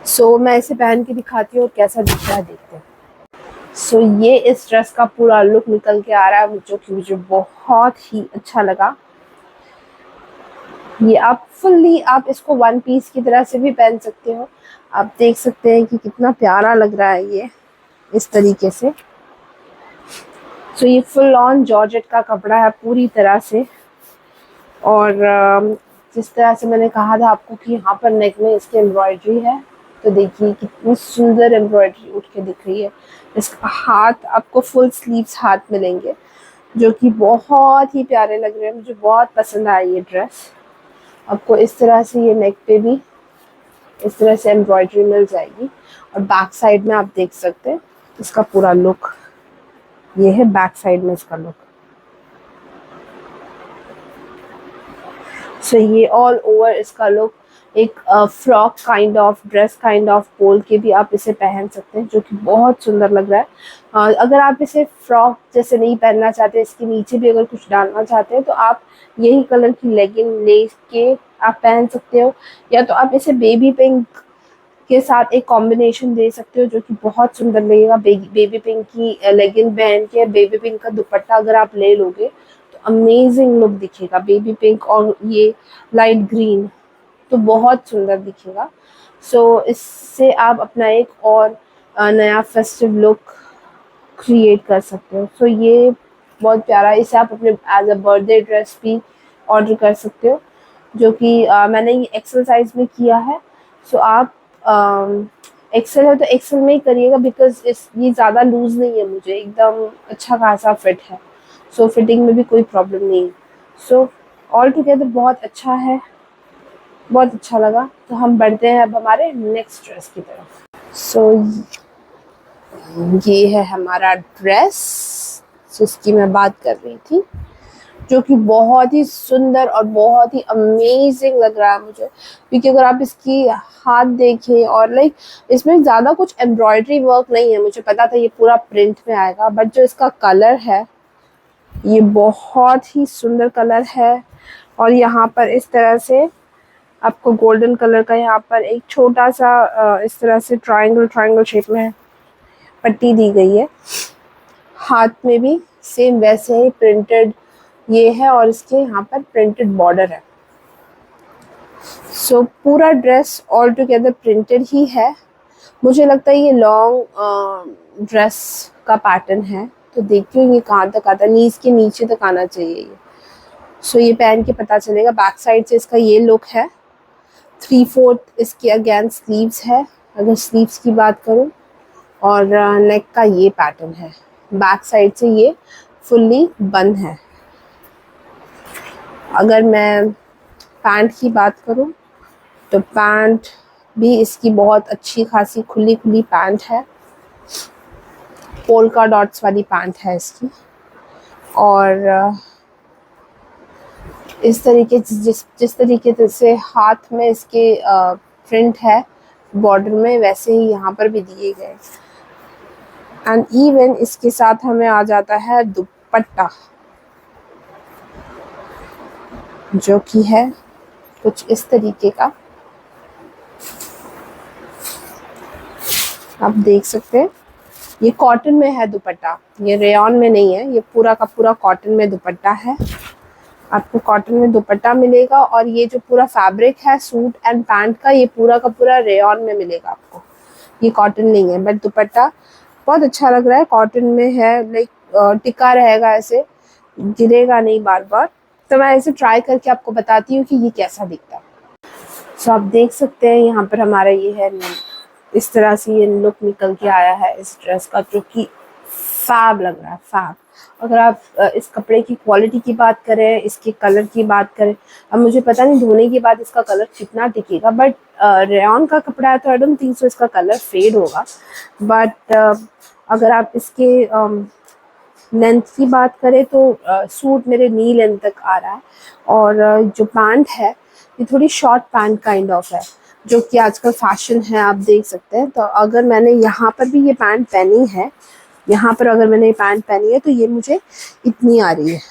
सो मैं इसे पहन के दिखाती हूँ कैसा दिख रहा है, देखते हैं। सो ये इस ड्रेस का पूरा लुक निकल के आ रहा है, जो कि मुझे बहुत ही अच्छा लगा। ये आप फुल्ली आप इसको वन पीस की तरह से भी पहन सकते हो। आप देख सकते हैं कि कितना प्यारा लग रहा है ये इस तरीके से। सो ये फुल ऑन जॉर्जेट का कपड़ा है पूरी तरह से, और जिस तरह से मैंने कहा था आपको कि यहाँ पर नेक में इसकी एम्ब्रॉयडरी है, तो देखिए कितनी सुंदर एम्ब्रॉयडरी उठ के दिख रही है। इसका हाथ आपको फुल स्लीव्स हाथ मिलेंगे जो कि बहुत ही प्यारे लग रहे हैं। मुझे बहुत पसंद आया ये ड्रेस। आपको इस तरह से ये नेक पे भी इस तरह से एम्ब्रॉयडरी मिल जाएगी, और बैक साइड में आप देख सकते हैं इसका पूरा लुक। ये है बैक साइड में इसका लुक। सो ये ऑल ओवर इसका लुक एक frock kind of, dress kind of बोल के भी आप इसे पहन सकते हैं, जो कि बहुत सुंदर लग रहा है। अगर आप इसे फ्रॉक जैसे नहीं पहनना चाहते, इसके नीचे भी अगर कुछ डालना चाहते हैं, तो आप यही कलर की लेगिंग ले के आप पहन सकते हो, या तो आप इसे बेबी पिंक के साथ एक कॉम्बिनेशन दे सकते हो जो कि बहुत सुंदर लगेगा। बेबी पिंक की लेगिंग पहन के बेबी पिंक का दुपट्टा अगर आप ले लोगे तो अमेजिंग लुक दिखेगा। बेबी पिंक और ये लाइट ग्रीन तो बहुत सुंदर दिखेगा। सो इससे आप अपना एक और नया फेस्टिव लुक क्रिएट कर सकते हो। सो ये बहुत प्यारा, इसे आप अपने एज अ बर्थडे ड्रेस भी ऑर्डर कर सकते हो, जो कि मैंने ये एक्सेल साइज में किया है। सो आप एक्सेल है तो एक्सेल में ही करिएगा, बिकॉज ये ज़्यादा लूज नहीं है, मुझे एकदम अच्छा खासा फिट है। सो फिटिंग में भी कोई प्रॉब्लम नहीं है। सो ऑल टुगेदर बहुत अच्छा है, बहुत अच्छा लगा। तो हम बढ़ते हैं अब हमारे नेक्स्ट ड्रेस की तरफ। सो ये है हमारा ड्रेस जिसकी मैं बात कर रही थी। जो कि बहुत ही सुंदर और बहुत ही अमेजिंग लग रहा है मुझे, क्योंकि अगर आप इसकी हाथ देखें और लाइक इसमें ज़्यादा कुछ एम्ब्रॉयडरी वर्क नहीं है। मुझे पता था ये पूरा प्रिंट में आएगा, बट जो इसका कलर है ये बहुत ही सुंदर कलर है। और यहाँ पर इस तरह से आपको गोल्डन कलर का यहाँ पर एक छोटा सा इस तरह से ट्रायंगल शेप में पट्टी दी गई है। हाथ में भी सेम वैसे ही प्रिंटेड ये है और इसके यहाँ पर प्रिंटेड बॉर्डर है। सो पूरा ड्रेस ऑल टुगेदर प्रिंटेड ही है। मुझे लगता है ये लॉन्ग ड्रेस का पैटर्न है, तो देखती हूँ ये कहाँ तक आता है। नीज के नीचे तक आना चाहिए ये। सो ये पहन के पता चलेगा। बैक साइड से इसका ये लुक है। 3/4 इसके अगेन स्लीव्स है, अगर स्लीव्स की बात करूँ, और नेक का ये पैटर्न है। बैक साइड से ये फुल्ली बंद है। अगर मैं पैंट की बात करूँ तो पैंट भी इसकी बहुत अच्छी खासी खुली पैंट है। पोल्का डॉट्स वाली पैंट है इसकी। और इस तरीके जिस तरीके से हाथ में इसके प्रिंट है बॉर्डर में, वैसे ही यहाँ पर भी दिए गए। एंड इवन इसके साथ हमें आ जाता है दुपट्टा, जो कि है कुछ इस तरीके का। आप देख सकते हैं ये कॉटन में है दुपट्टा, ये रेयॉन में नहीं है। ये पूरा का पूरा कॉटन में दुपट्टा है। आपको कॉटन में दुपट्टा मिलेगा और ये जो पूरा फैब्रिक है सूट एंड पैंट का, ये पूरा का पूरा रेयॉन में मिलेगा आपको। ये कॉटन नहीं है, बट दुपट्टा बहुत अच्छा लग रहा है। कॉटन में है, लाइक टिका रहेगा, ऐसे गिरेगा नहीं बार बार। तो मैं ऐसे ट्राई करके आपको बताती हूँ कि ये कैसा दिखता है। सो आप देख सकते हैं यहाँ पर हमारा ये है, इस तरह से ये लुक निकल के आया है इस ड्रेस का, जो कि फैब लग रहा है, फैब। अगर आप इस कपड़े की क्वालिटी की बात करें, इसके कलर की बात करें, अब मुझे पता नहीं धोने के बाद इसका कलर कितना टिकेगा, बट रेयॉन का कपड़ा है तो आई डोंट थिंक सो इसका कलर फेड होगा। बट अगर आप इसके लेंथ की बात करें तो सूट मेरे नी लेंथ तक आ रहा है। और जो पैंट है ये थोड़ी शॉर्ट पैंट काइंड ऑफ है, जो कि आजकल फैशन है, आप देख सकते हैं। तो अगर मैंने यहाँ पर भी ये पैंट पहनी है, यहाँ पर अगर मैंने ये पैंट पहनी है तो ये मुझे इतनी आ रही है,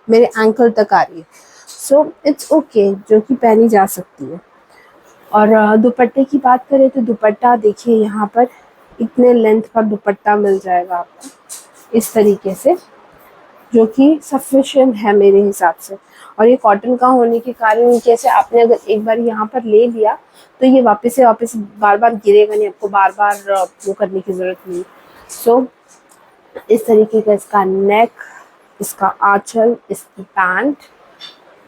मेरे एंकल तक आ रही है। सो इट्स ओके, जो कि पहनी जा सकती है। और दुपट्टे की बात करें तो दुपट्टा देखिए, यहाँ पर इतने लेंथ का दुपट्टा मिल जाएगा आपको इस तरीके से, जो कि सफिशिएंट है मेरे हिसाब से। और ये कॉटन का होने के कारण जैसे आपने अगर एक बार यहाँ पर ले लिया तो ये वापस से बार बार गिरेगा नहीं, आपको बार बार वो करने की ज़रूरत नहीं। सो इस तरीके का इसका नेक, इसका आंचल, इसकी पैंट,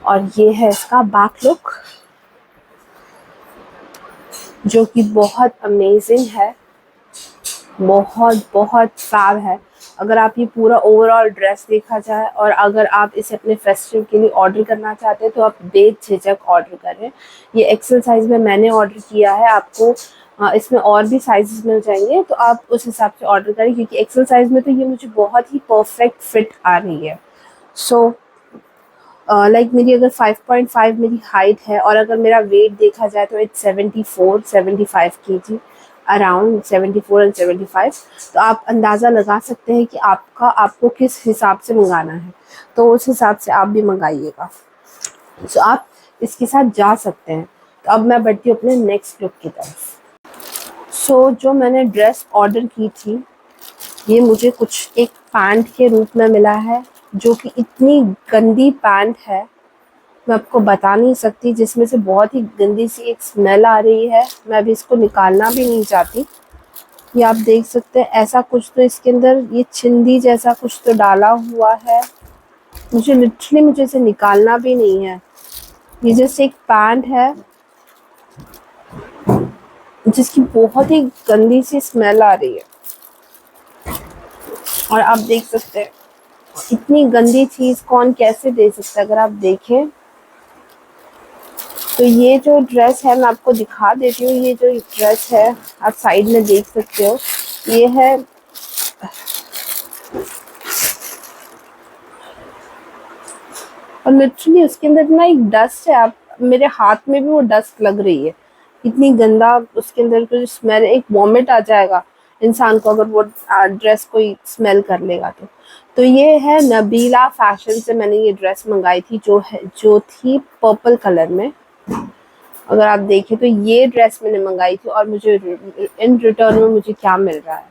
और ये है इसका बैक लुक, जो कि बहुत अमेजिंग है, बहुत बहुत फैब है। अगर आप ये पूरा ओवरऑल ड्रेस देखा जाए और अगर आप इसे अपने फेस्टिव के लिए ऑर्डर करना चाहते हैं तो आप बेझिझक ऑर्डर करें। ये एक्सेल साइज़ में मैंने ऑर्डर किया है। आपको इसमें और भी साइजेस मिल जाएंगे, तो आप उस हिसाब से ऑर्डर करें, क्योंकि एक्सेल साइज़ में तो ये मुझे बहुत ही परफेक्ट फिट आ रही है। सो लाइक मेरी अगर 5.5 मेरी हाइट है और अगर मेरा वेट देखा जाए तो इट्स 75 kg, अराउंड 74 और 75। तो आप अंदाज़ा लगा सकते हैं कि आपको किस हिसाब से मंगाना है, तो उस हिसाब से आप भी मंगाइएगा। सो आप इसके साथ जा सकते हैं। तो अब मैं बढ़ती हूँ अपने नेक्स्ट लुक की तरफ। सो जो मैंने ड्रेस ऑर्डर की थी, ये मुझे कुछ एक पैंट के रूप में मिला है, जो कि इतनी गंदी पैंट है मैं आपको बता नहीं सकती, जिसमें से बहुत ही गंदी सी एक स्मेल आ रही है। मैं अभी इसको निकालना भी नहीं चाहती। ये आप देख सकते हैं, ऐसा कुछ तो इसके अंदर ये चिंदी जैसा कुछ तो डाला हुआ है। मुझे इसे निकालना भी नहीं है। ये जैसे एक पैंट है जिसकी बहुत ही गंदी सी स्मेल आ रही है, और आप देख सकते हैं इतनी गंदी चीज़ कौन कैसे दे सकता है। अगर आप देखें तो ये जो ड्रेस है, मैं आपको दिखा देती हूँ। ये जो ड्रेस है आप साइड में देख सकते हो, ये है और लिटरली उसके अंदर ना एक डस्ट है, आप मेरे हाथ में भी वो डस्ट लग रही है, इतनी गंदा उसके अंदर कुछ स्मेल, एक वॉमिट आ जाएगा इंसान को अगर वो ड्रेस कोई स्मेल कर लेगा तो ये है नबीला फैशन से मैंने ये ड्रेस मंगाई थी, जो थी पर्पल कलर में। अगर आप देखें तो ये ड्रेस मैंने मंगाई थी, और मुझे इन रिटर्न में मुझे क्या मिल रहा है।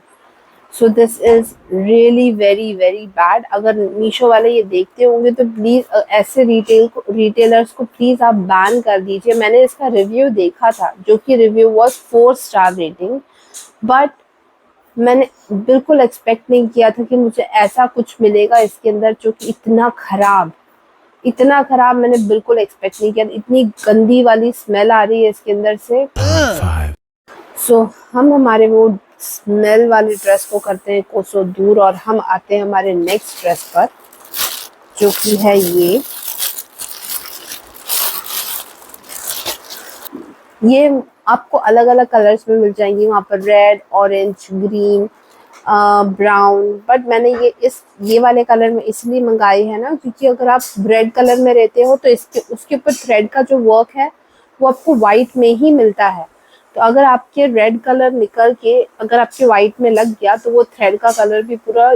So this is really very very bad. अगर मीशो वाले ये देखते होंगे तो प्लीज ऐसे रिटेलर्स को प्लीज आप बैन कर दीजिए। मैंने इसका रिव्यू देखा था, जो कि review was 4 star rating, but मैंने बिल्कुल एक्सपेक्ट नहीं किया था कि मुझे ऐसा कुछ मिलेगा इसके अंदर, जो कि इतना खराब मैंने बिल्कुल एक्सपेक्ट नहीं किया। इतनी गंदी वाली स्मेल आ रही है इसके अंदर से। सो हम हमारे वो स्मेल वाली ड्रेस को करते हैं कोसों दूर, और हम आते हैं हमारे नेक्स्ट ड्रेस पर, जो कि है ये आपको अलग अलग कलर्स में मिल जाएंगी वहाँ पर, red, orange, green, brown. But मैंने ये वाले कलर में इसलिए मंगाई है ना, क्योंकि अगर आप रेड कलर में रहते हो तो इसके उसके ऊपर थ्रेड का जो वर्क है वो आपको वाइट में ही मिलता है। तो अगर आपके रेड कलर निकल के अगर आपके वाइट में लग गया तो वो थ्रेड का कलर भी पूरा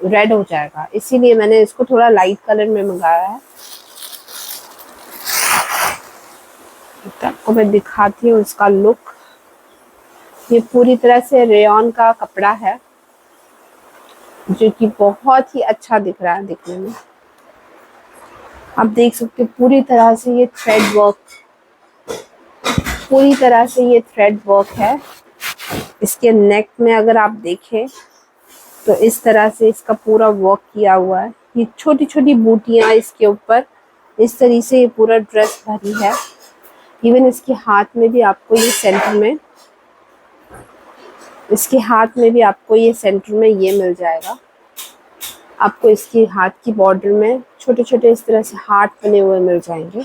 रेड हो जाएगा, इसीलिए मैंने इसको थोड़ा लाइट कलर में मंगाया है। तो आपको मैं दिखाती हूँ इसका लुक। ये पूरी तरह से रेयॉन का कपड़ा है, जो कि बहुत ही अच्छा दिख रहा है दिखने में। आप देख सकते हो पूरी तरह से ये थ्रेड वर्क है। इसके नेक में अगर आप देखें तो इस तरह से इसका पूरा वर्क किया हुआ है। ये छोटी छोटी बूटियां इसके ऊपर इस तरीके से ये पूरा ड्रेस भरी है। इवन इसके हाथ में भी आपको ये सेंटर में ये मिल जाएगा। आपको इसकी हाथ की बॉर्डर में छोटे छोटे इस तरह से हार्ट बने हुए मिल जाएंगे,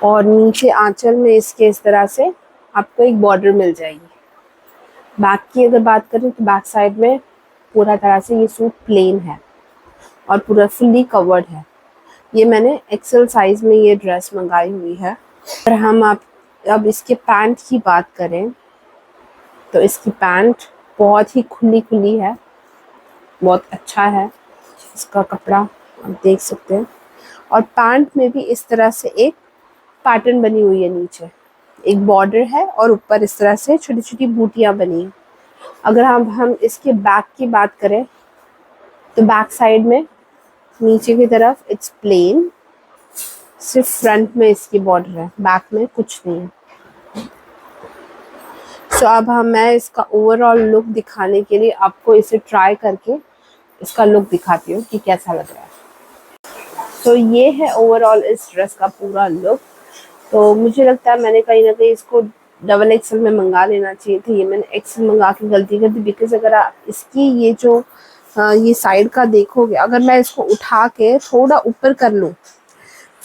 और नीचे आंचल में इसके इस तरह से आपको एक बॉर्डर मिल जाएगी। बैक की अगर बात करें तो बैक साइड में पूरा तरह से ये सूट प्लेन है और पूरा फुल्ली कवर्ड है। ये मैंने एक्सेल साइज में ये ड्रेस मंगाई हुई है। और हम अब इसके पैंट की बात करें तो इसकी पैंट बहुत ही खुली है, बहुत अच्छा है इसका कपड़ा, आप देख सकते हैं। और पैंट में भी इस तरह से एक पैटर्न बनी हुई है, नीचे एक बॉर्डर है और ऊपर इस तरह से छोटी छोटी बूटियां बनी हैं। अगर हम इसके बैक की बात करें तो बैक साइड में नीचे की तरफ इट्स प्लेन, सिर्फ फ्रंट में इसकी बॉर्डर है, बैक में कुछ नहीं है। सो अब मैं इसका ओवरऑल लुक दिखाने के लिए आपको इसे ट्राई करके इसका लुक दिखाती हूँ कि कैसा लग रहा है। तो ये है ओवरऑल इस ड्रेस का पूरा लुक। तो मुझे लगता है मैंने कहीं ना कहीं इसको डबल एक्सल में मंगा लेना चाहिए था। ये मैंने एक्सल मंगा के गलती कर दी, बिकॉज अगर आप इसकी ये जो ये साइड का देखोगे, अगर मैं इसको उठा के थोड़ा ऊपर कर लूँ,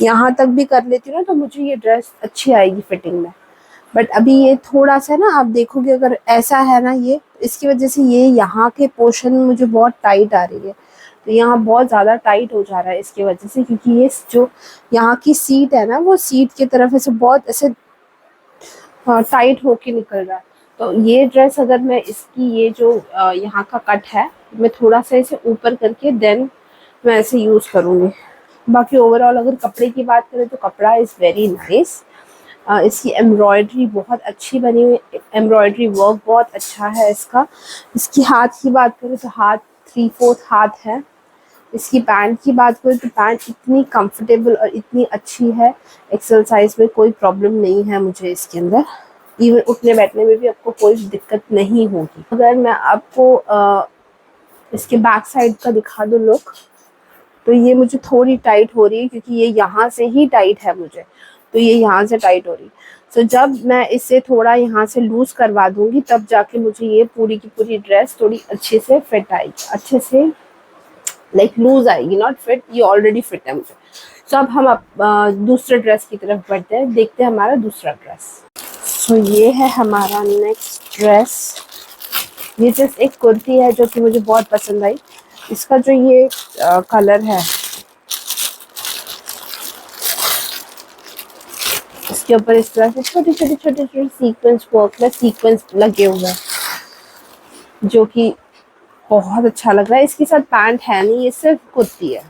यहाँ तक भी कर लेती हूँ ना, तो मुझे ये ड्रेस अच्छी आएगी फिटिंग में। बट अभी ये थोड़ा सा ना आप देखोगे, अगर ऐसा है ना, ये इसकी वजह से ये यहाँ के पोर्शन में मुझे बहुत टाइट आ रही है। तो यहाँ बहुत ज़्यादा टाइट हो जा रहा है इसकी वजह से, क्योंकि ये जो यहाँ की सीट है ना, वो सीट की तरफ ऐसे बहुत ऐसे टाइट होके निकल रहा है। तो ये ड्रेस अगर मैं इसकी ये जो यहाँ का कट है, मैं थोड़ा सा इसे ऊपर करके देन मैं ऐसे यूज़ करूँगी। बाकी ओवरऑल अगर कपड़े की बात करें तो कपड़ा इज़ वेरी नाइस। इसकी एम्ब्रॉयडरी बहुत अच्छी बनी हुई, एम्ब्रॉयडरी वर्क बहुत अच्छा है इसका। इसकी हाथ की बात करें तो हाथ 3/4 हाथ है। इसकी पैंट की बात करें तो पैंट इतनी कंफर्टेबल और इतनी अच्छी है, एक्सेल साइज में कोई प्रॉब्लम नहीं है मुझे इसके अंदर। इवन उठने बैठने में भी आपको कोई दिक्कत नहीं होगी। अगर मैं आपको इसके बैक साइड का दिखा दूँ लुक, तो ये मुझे थोड़ी टाइट हो रही है, क्योंकि ये यहाँ से ही टाइट है मुझे, तो ये यहाँ से टाइट हो रही। सो जब मैं इसे थोड़ा यहाँ से लूज करवा दूंगी, तब जाके मुझे ये पूरी की पूरी ड्रेस थोड़ी अच्छे से फिट आएगी, अच्छे से लाइक लूज आएगी, नॉट फिट, ये ऑलरेडी फिट है मुझे। सो अब हम दूसरे ड्रेस की तरफ बढ़ते हैं, देखते हैं हमारा दूसरा ड्रेस। सो ये है हमारा नेक्स्ट ड्रेस। ये जस्ट एक कुर्ती है जो कि मुझे बहुत पसंद आई। इसका जो ये कलर है, इसके ऊपर इस तरह से छोटे छोटे छोटे छोटे सीक्वेंस वर्क में सीक्वेंस लगे हुए हैं, जो कि बहुत अच्छा लग रहा है। इसके साथ पैंट है नहीं, ये सिर्फ कुर्ती है।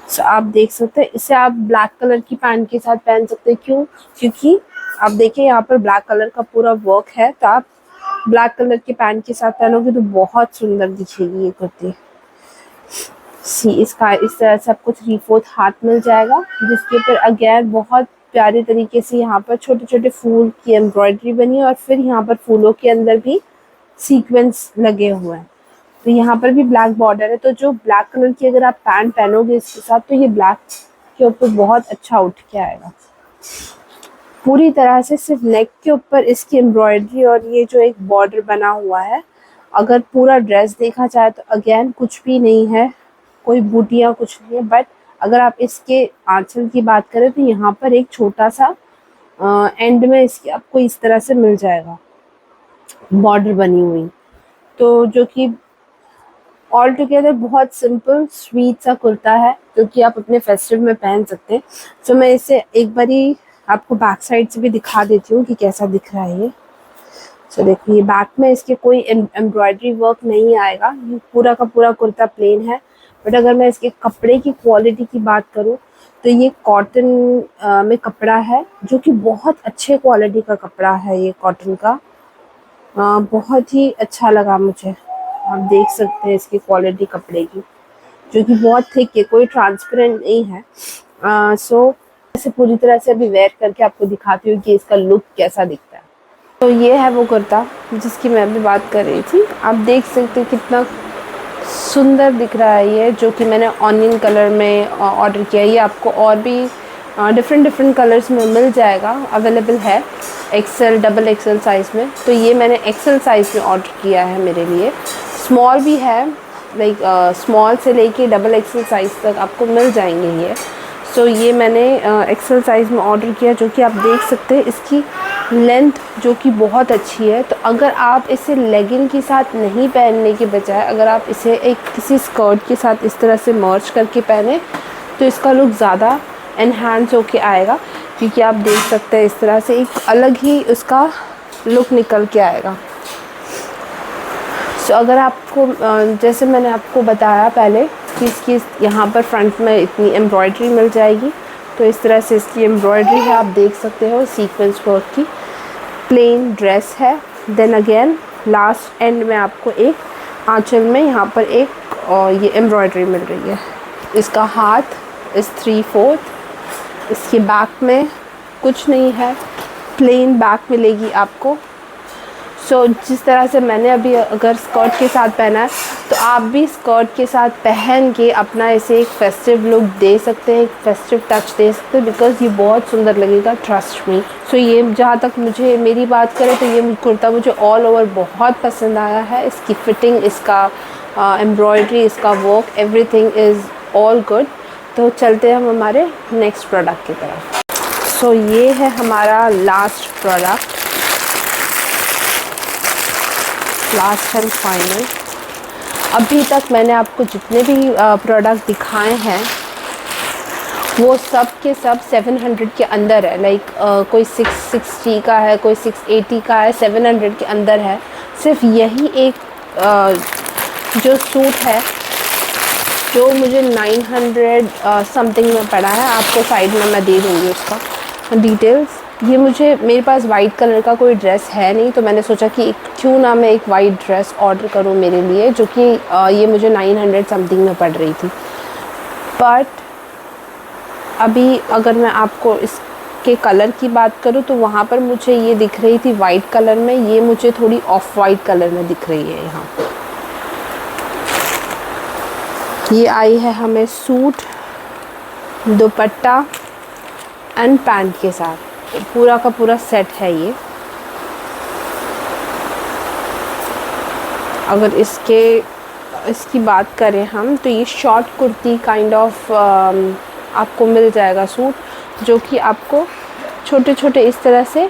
तो आप देख सकते हैं, इसे आप ब्लैक कलर की पैंट के साथ पहन सकते हैं। क्यों? क्योंकि आप देखिए यहाँ पर ब्लैक कलर का पूरा वर्क है, तो आप ब्लैक कलर की पैंट के साथ पहनोगे तो बहुत सुंदर दिखेगी ये कुर्ती। सी इसका इस तरह से आपको 3/4 हाथ मिल जाएगा, जिसके ऊपर अगेन बहुत प्यारे तरीके से यहाँ पर छोटे छोटे फूल की एम्ब्रॉयडरी बनी है, और फिर यहाँ पर फूलों के अंदर भी सीक्वेंस लगे हुए हैं। तो यहाँ पर भी ब्लैक बॉर्डर है, तो जो ब्लैक कलर की अगर आप पैंट पहनोगे इसके साथ, तो ये ब्लैक के ऊपर बहुत अच्छा उठ के आएगा पूरी तरह से। सिर्फ नेक के ऊपर इसकी एम्ब्रॉयडरी और ये जो एक बॉर्डर बना हुआ है, अगर पूरा ड्रेस देखा जाए तो अगेन कुछ भी नहीं है, कोई बूटियाँ कुछ नहीं है। बट अगर आप इसके आंचल की बात करें तो यहाँ पर एक छोटा सा एंड में इसकी आपको इस तरह से मिल जाएगा बॉर्डर बनी हुई, तो जो कि ऑल टुगेदर बहुत सिंपल स्वीट सा कुर्ता है, जो कि आप अपने फेस्टिव में पहन सकते हैं। तो मैं इसे एक बारी आपको बैक साइड से भी दिखा देती हूँ कि कैसा दिख रहा है ये। तो देखो, ये बैक में इसके कोई एम्ब्रॉयडरी वर्क नहीं आएगा, ये पूरा का पूरा कुर्ता प्लेन है। बट अगर मैं इसके कपड़े की क्वालिटी की बात करूँ तो ये कॉटन में कपड़ा है, जो कि बहुत अच्छे क्वालिटी का कपड़ा है ये कॉटन का। बहुत ही अच्छा लगा मुझे। आप देख सकते हैं इसकी क्वालिटी कपड़े की, जो कि बहुत थिक है, कोई ट्रांसपेरेंट नहीं है। सो इसे पूरी तरह से अभी वेयर करके आपको दिखाती हूँ कि इसका लुक कैसा दिखता है। तो ये है वो कुर्ता जिसकी मैं अभी बात कर रही थी। आप देख सकते हैं कितना सुंदर दिख रहा है ये, जो कि मैंने ऑनियन कलर में ऑर्डर किया है। ये आपको और भी डिफरेंट कलर्स में मिल जाएगा, अवेलेबल है एक्सेल डबल एक्सेल साइज़ में। तो ये मैंने एक्सेल साइज़ में ऑर्डर किया है मेरे लिए। स्मॉल भी है, लाइक स्मॉल से लेके डबल एक्सेल साइज़ तक आपको मिल जाएंगे ये। सो ये मैंने एक्सेल साइज़ में ऑर्डर किया, जो कि आप देख सकते हैं इसकी लेंथ जो कि बहुत अच्छी है। तो अगर आप इसे लेगिंग के साथ नहीं पहनने के बजाय अगर आप इसे एक किसी स्कर्ट के साथ इस तरह से मर्ज करके पहने तो इसका लुक ज़्यादा एनहांस होके आएगा, क्योंकि आप देख सकते हैं इस तरह से एक अलग ही उसका लुक निकल के आएगा। सो अगर आपको जैसे मैंने आपको बताया पहले कि इसकी यहाँ पर फ्रंट में इतनी एम्ब्रॉयडरी मिल जाएगी, तो इस तरह से इसकी एम्ब्रॉयडरी है, आप देख सकते हो सीक्वेंस वर्क की। प्लेन ड्रेस है। देन अगेन लास्ट एंड में आपको एक आंचल में यहाँ पर एक ये एम्ब्रॉयडरी मिल रही है। इसका हाथ इस 3/4, इसके बैक में कुछ नहीं है, प्लेन बैक मिलेगी आपको। सो जिस तरह से मैंने अभी अगर स्कर्ट के साथ पहना है, तो आप भी स्कर्ट के साथ पहन के अपना इसे एक फेस्टिव लुक दे सकते हैं, एक फेस्टिव टच दे सकते हैं, बिकॉज़ ये बहुत सुंदर लगेगा, ट्रस्ट मी। सो ये जहाँ तक मुझे मेरी बात करें तो ये कुर्ता मुझे ऑल ओवर बहुत पसंद आया है। इसकी फ़िटिंग, इसका एम्ब्रॉयडरी, इसका work, everything is all good. तो चलते हैं हम हमारे नेक्स्ट प्रोडक्ट की तरफ। सो ये है हमारा last product, last and final. अभी तक मैंने आपको जितने भी प्रोडक्ट दिखाए हैं वो सब के सब 700 के अंदर है। लाइक कोई 660 का है, कोई 680 का है, 700 के अंदर है। सिर्फ यही एक जो सूट है जो मुझे 900 समथिंग में पड़ा है। आपको साइड में मैं दे दूँगी उसका डिटेल्स। ये मुझे, मेरे पास वाइट कलर का कोई ड्रेस है नहीं, तो मैंने सोचा कि क्यों ना मैं एक वाइट ड्रेस ऑर्डर करूं मेरे लिए, जो कि ये मुझे 900 समथिंग में पड़ रही थी। बट अभी अगर मैं आपको इसके कलर की बात करूं तो वहाँ पर मुझे ये दिख रही थी वाइट कलर में, ये मुझे थोड़ी ऑफ वाइट कलर में दिख रही है। यहाँ ये आई है हमें सूट, दुपट्टा एंड पैंट के साथ, पूरा का पूरा सेट है ये। अगर इसकी बात करें हम तो ये शॉर्ट कुर्ती काइंड ऑफ आपको मिल जाएगा सूट, जो कि आपको छोटे छोटे इस तरह से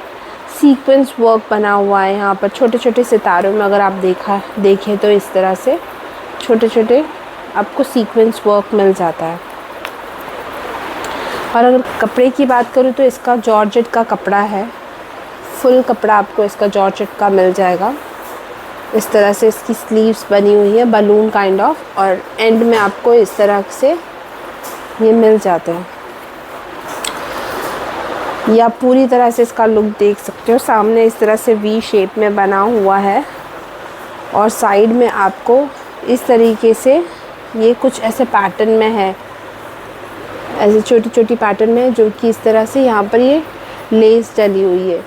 सीक्वेंस वर्क बना हुआ है। यहाँ पर छोटे छोटे सितारों में अगर आप देखें तो इस तरह से छोटे छोटे आपको सीक्वेंस वर्क मिल जाता है। और अगर कपड़े की बात करूँ तो इसका जॉर्जेट का कपड़ा है, फुल कपड़ा आपको इसका जॉर्जेट का मिल जाएगा। इस तरह से इसकी स्लीव्स बनी हुई है बलून काइंड ऑफ, और एंड में आपको इस तरह से ये मिल जाते हैं। या पूरी तरह से इसका लुक देख सकते हो, सामने इस तरह से वी शेप में बना हुआ है और साइड में आपको इस तरीके से ये कुछ ऐसे पैटर्न में है, ऐसे छोटी छोटी पैटर्न में, जो कि इस तरह से यहाँ पर ये लेस डली हुई है।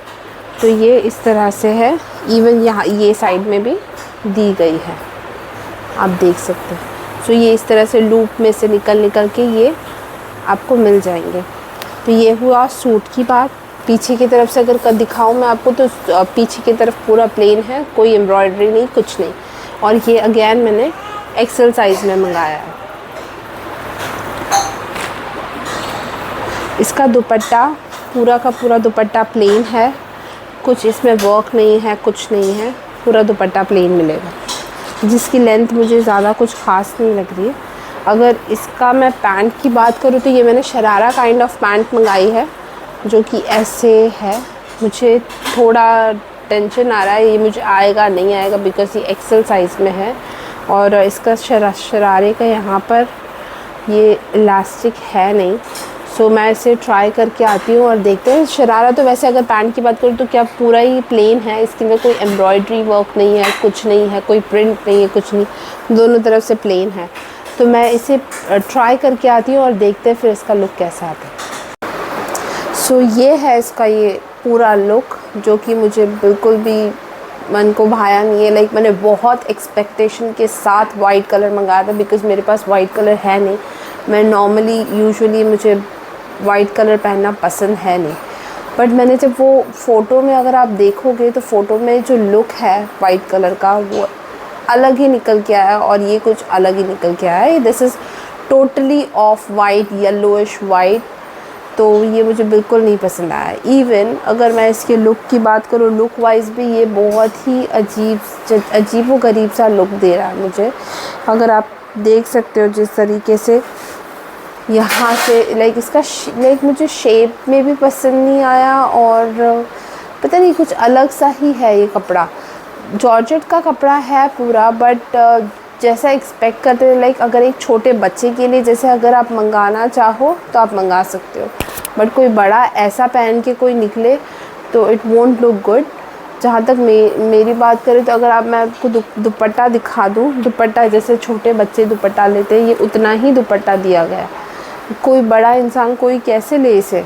तो ये इस तरह से है, इवन यहाँ ये साइड में भी दी गई है, आप देख सकते हैं। सो ये इस तरह से लूप में से निकल के ये आपको मिल जाएंगे। तो ये हुआ सूट की बात। पीछे की तरफ से अगर दिखाऊं मैं आपको तो पीछे की तरफ पूरा प्लेन है, कोई एम्ब्रॉयडरी नहीं, कुछ नहीं। और ये अगेन मैंने एक्सेल साइज़ में मंगाया है। इसका दुपट्टा पूरा का पूरा दुपट्टा प्लेन है, कुछ इसमें वर्क नहीं है, कुछ नहीं है, पूरा दुपट्टा प्लेन मिलेगा, जिसकी लेंथ मुझे ज़्यादा कुछ ख़ास नहीं लग रही है। अगर इसका मैं पैंट की बात करूँ तो ये मैंने शरारा काइंड ऑफ पैंट मंगाई है, जो कि ऐसे है। मुझे थोड़ा टेंशन आ रहा है ये मुझे आएगा नहीं आएगा, बिकॉज़ ये एक्सेल साइज़ में है और इसका शरारे का यहाँ पर ये इलास्टिक है नहीं। सो मैं इसे ट्राई करके आती हूँ और देखते हैं। शरारा तो वैसे अगर पैंट की बात करूँ तो क्या पूरा ही प्लेन है, इसके अंदर कोई एम्ब्रॉयडरी वर्क नहीं है, कुछ नहीं है, कोई प्रिंट नहीं है, कुछ नहीं, दोनों तरफ से प्लेन है। तो मैं इसे ट्राई करके आती हूँ और देखते हैं फिर इसका लुक कैसा आता है। सो ये है इसका ये पूरा लुक, जो कि मुझे बिल्कुल भी मन को भाया नहीं है। लाइक मैंने बहुत एक्सपेक्टेशन के साथ वाइट कलर मंगाया था, बिकॉज़ मेरे पास वाइट कलर है नहीं। मैं नॉर्मली यूजुअली मुझे वाइट कलर पहनना पसंद है नहीं, बट मैंने जब वो फ़ोटो में अगर आप देखोगे तो फ़ोटो में जो लुक है वाइट कलर का वो अलग ही निकल के आया, और ये कुछ अलग ही निकल के आया है। This is totally off white, yellowish white. तो ये मुझे बिल्कुल नहीं पसंद आया। इवन अगर मैं इसके लुक की बात करूँ, लुक वाइज भी ये बहुत ही अजीब व गरीब सा लुक दे रहा है मुझे। अगर आप देख सकते हो जिस तरीके से यहाँ से, लाइक इसका लाइक मुझे शेप में भी पसंद नहीं आया, और पता नहीं कुछ अलग सा ही है ये कपड़ा। जॉर्जेट का कपड़ा है पूरा, बट जैसा एक्सपेक्ट करते हैं, लाइक अगर एक छोटे बच्चे के लिए जैसे अगर आप मंगाना चाहो तो आप मंगा सकते हो, बट कोई बड़ा ऐसा पहन के कोई निकले तो इट वोंट लुक गुड। जहाँ तक मेरी बात करें तो अगर मैं आपको दुपट्टा दिखा दूँ, दुपट्टा जैसे छोटे बच्चे दुपट्टा लेते हैं, ये उतना ही दुपट्टा दिया गया है। कोई बड़ा इंसान कोई कैसे ले इसे।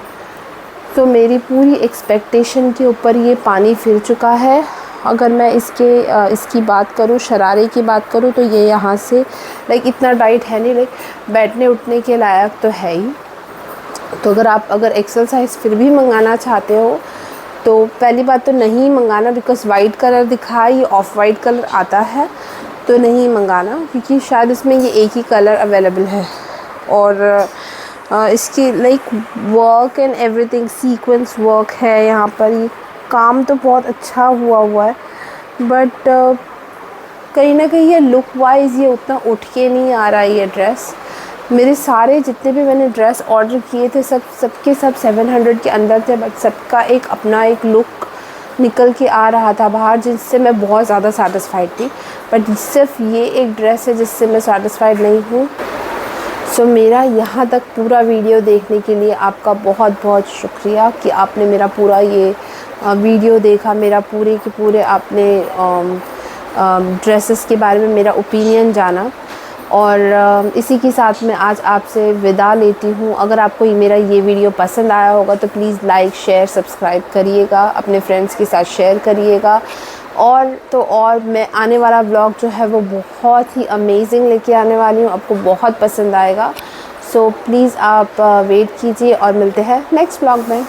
तो मेरी पूरी एक्सपेक्टेशन के ऊपर ये पानी फिर चुका है। अगर मैं इसकी बात करूँ, शरारे की बात करूँ, तो ये यहाँ से लाइक इतना टाइट है नहीं, लाइक बैठने उठने के लायक तो है ही। तो अगर एक्सेल साइज़ फिर भी मंगाना चाहते हो तो पहली बात तो नहीं मंगाना, बिकॉज़ वाइट कलर दिखा, ये ऑफ वाइट कलर आता है, तो नहीं मंगाना, क्योंकि शायद इसमें ये एक ही कलर अवेलेबल है। और इसकी like work and everything sequence work है यहाँ पर, ये काम तो बहुत अच्छा हुआ है, बट कहीं ना कहीं ये लुक वाइज ये उतना उठ के नहीं आ रहा है ये ड्रेस। मेरे सारे जितने भी मैंने ड्रेस ऑर्डर किए थे सबके सब 700 के अंदर थे, बट सबका एक अपना एक लुक निकल के आ रहा था बाहर, जिससे मैं बहुत ज़्यादा सैटिस्फाइड थी। बट सिर्फ ये एक ड्रेस है जिससे मैं सैटिस्फाइड नहीं हूँ। सो मेरा यहाँ तक पूरा वीडियो देखने के लिए आपका बहुत बहुत शुक्रिया कि आपने मेरा पूरा ये वीडियो देखा, मेरा पूरे के पूरे आपने ड्रेसेस के बारे में मेरा ओपिनियन जाना। और इसी के साथ मैं आज आपसे विदा लेती हूँ। अगर आपको मेरा ये वीडियो पसंद आया होगा तो प्लीज़ लाइक शेयर सब्सक्राइब करिएगा, अपने फ्रेंड्स के साथ शेयर करिएगा। और मैं आने वाला व्लॉग जो है वो बहुत ही अमेजिंग लेके आने वाली हूँ, आपको बहुत पसंद आएगा। सो प्लीज़ आप वेट कीजिए और मिलते हैं नेक्स्ट व्लॉग में।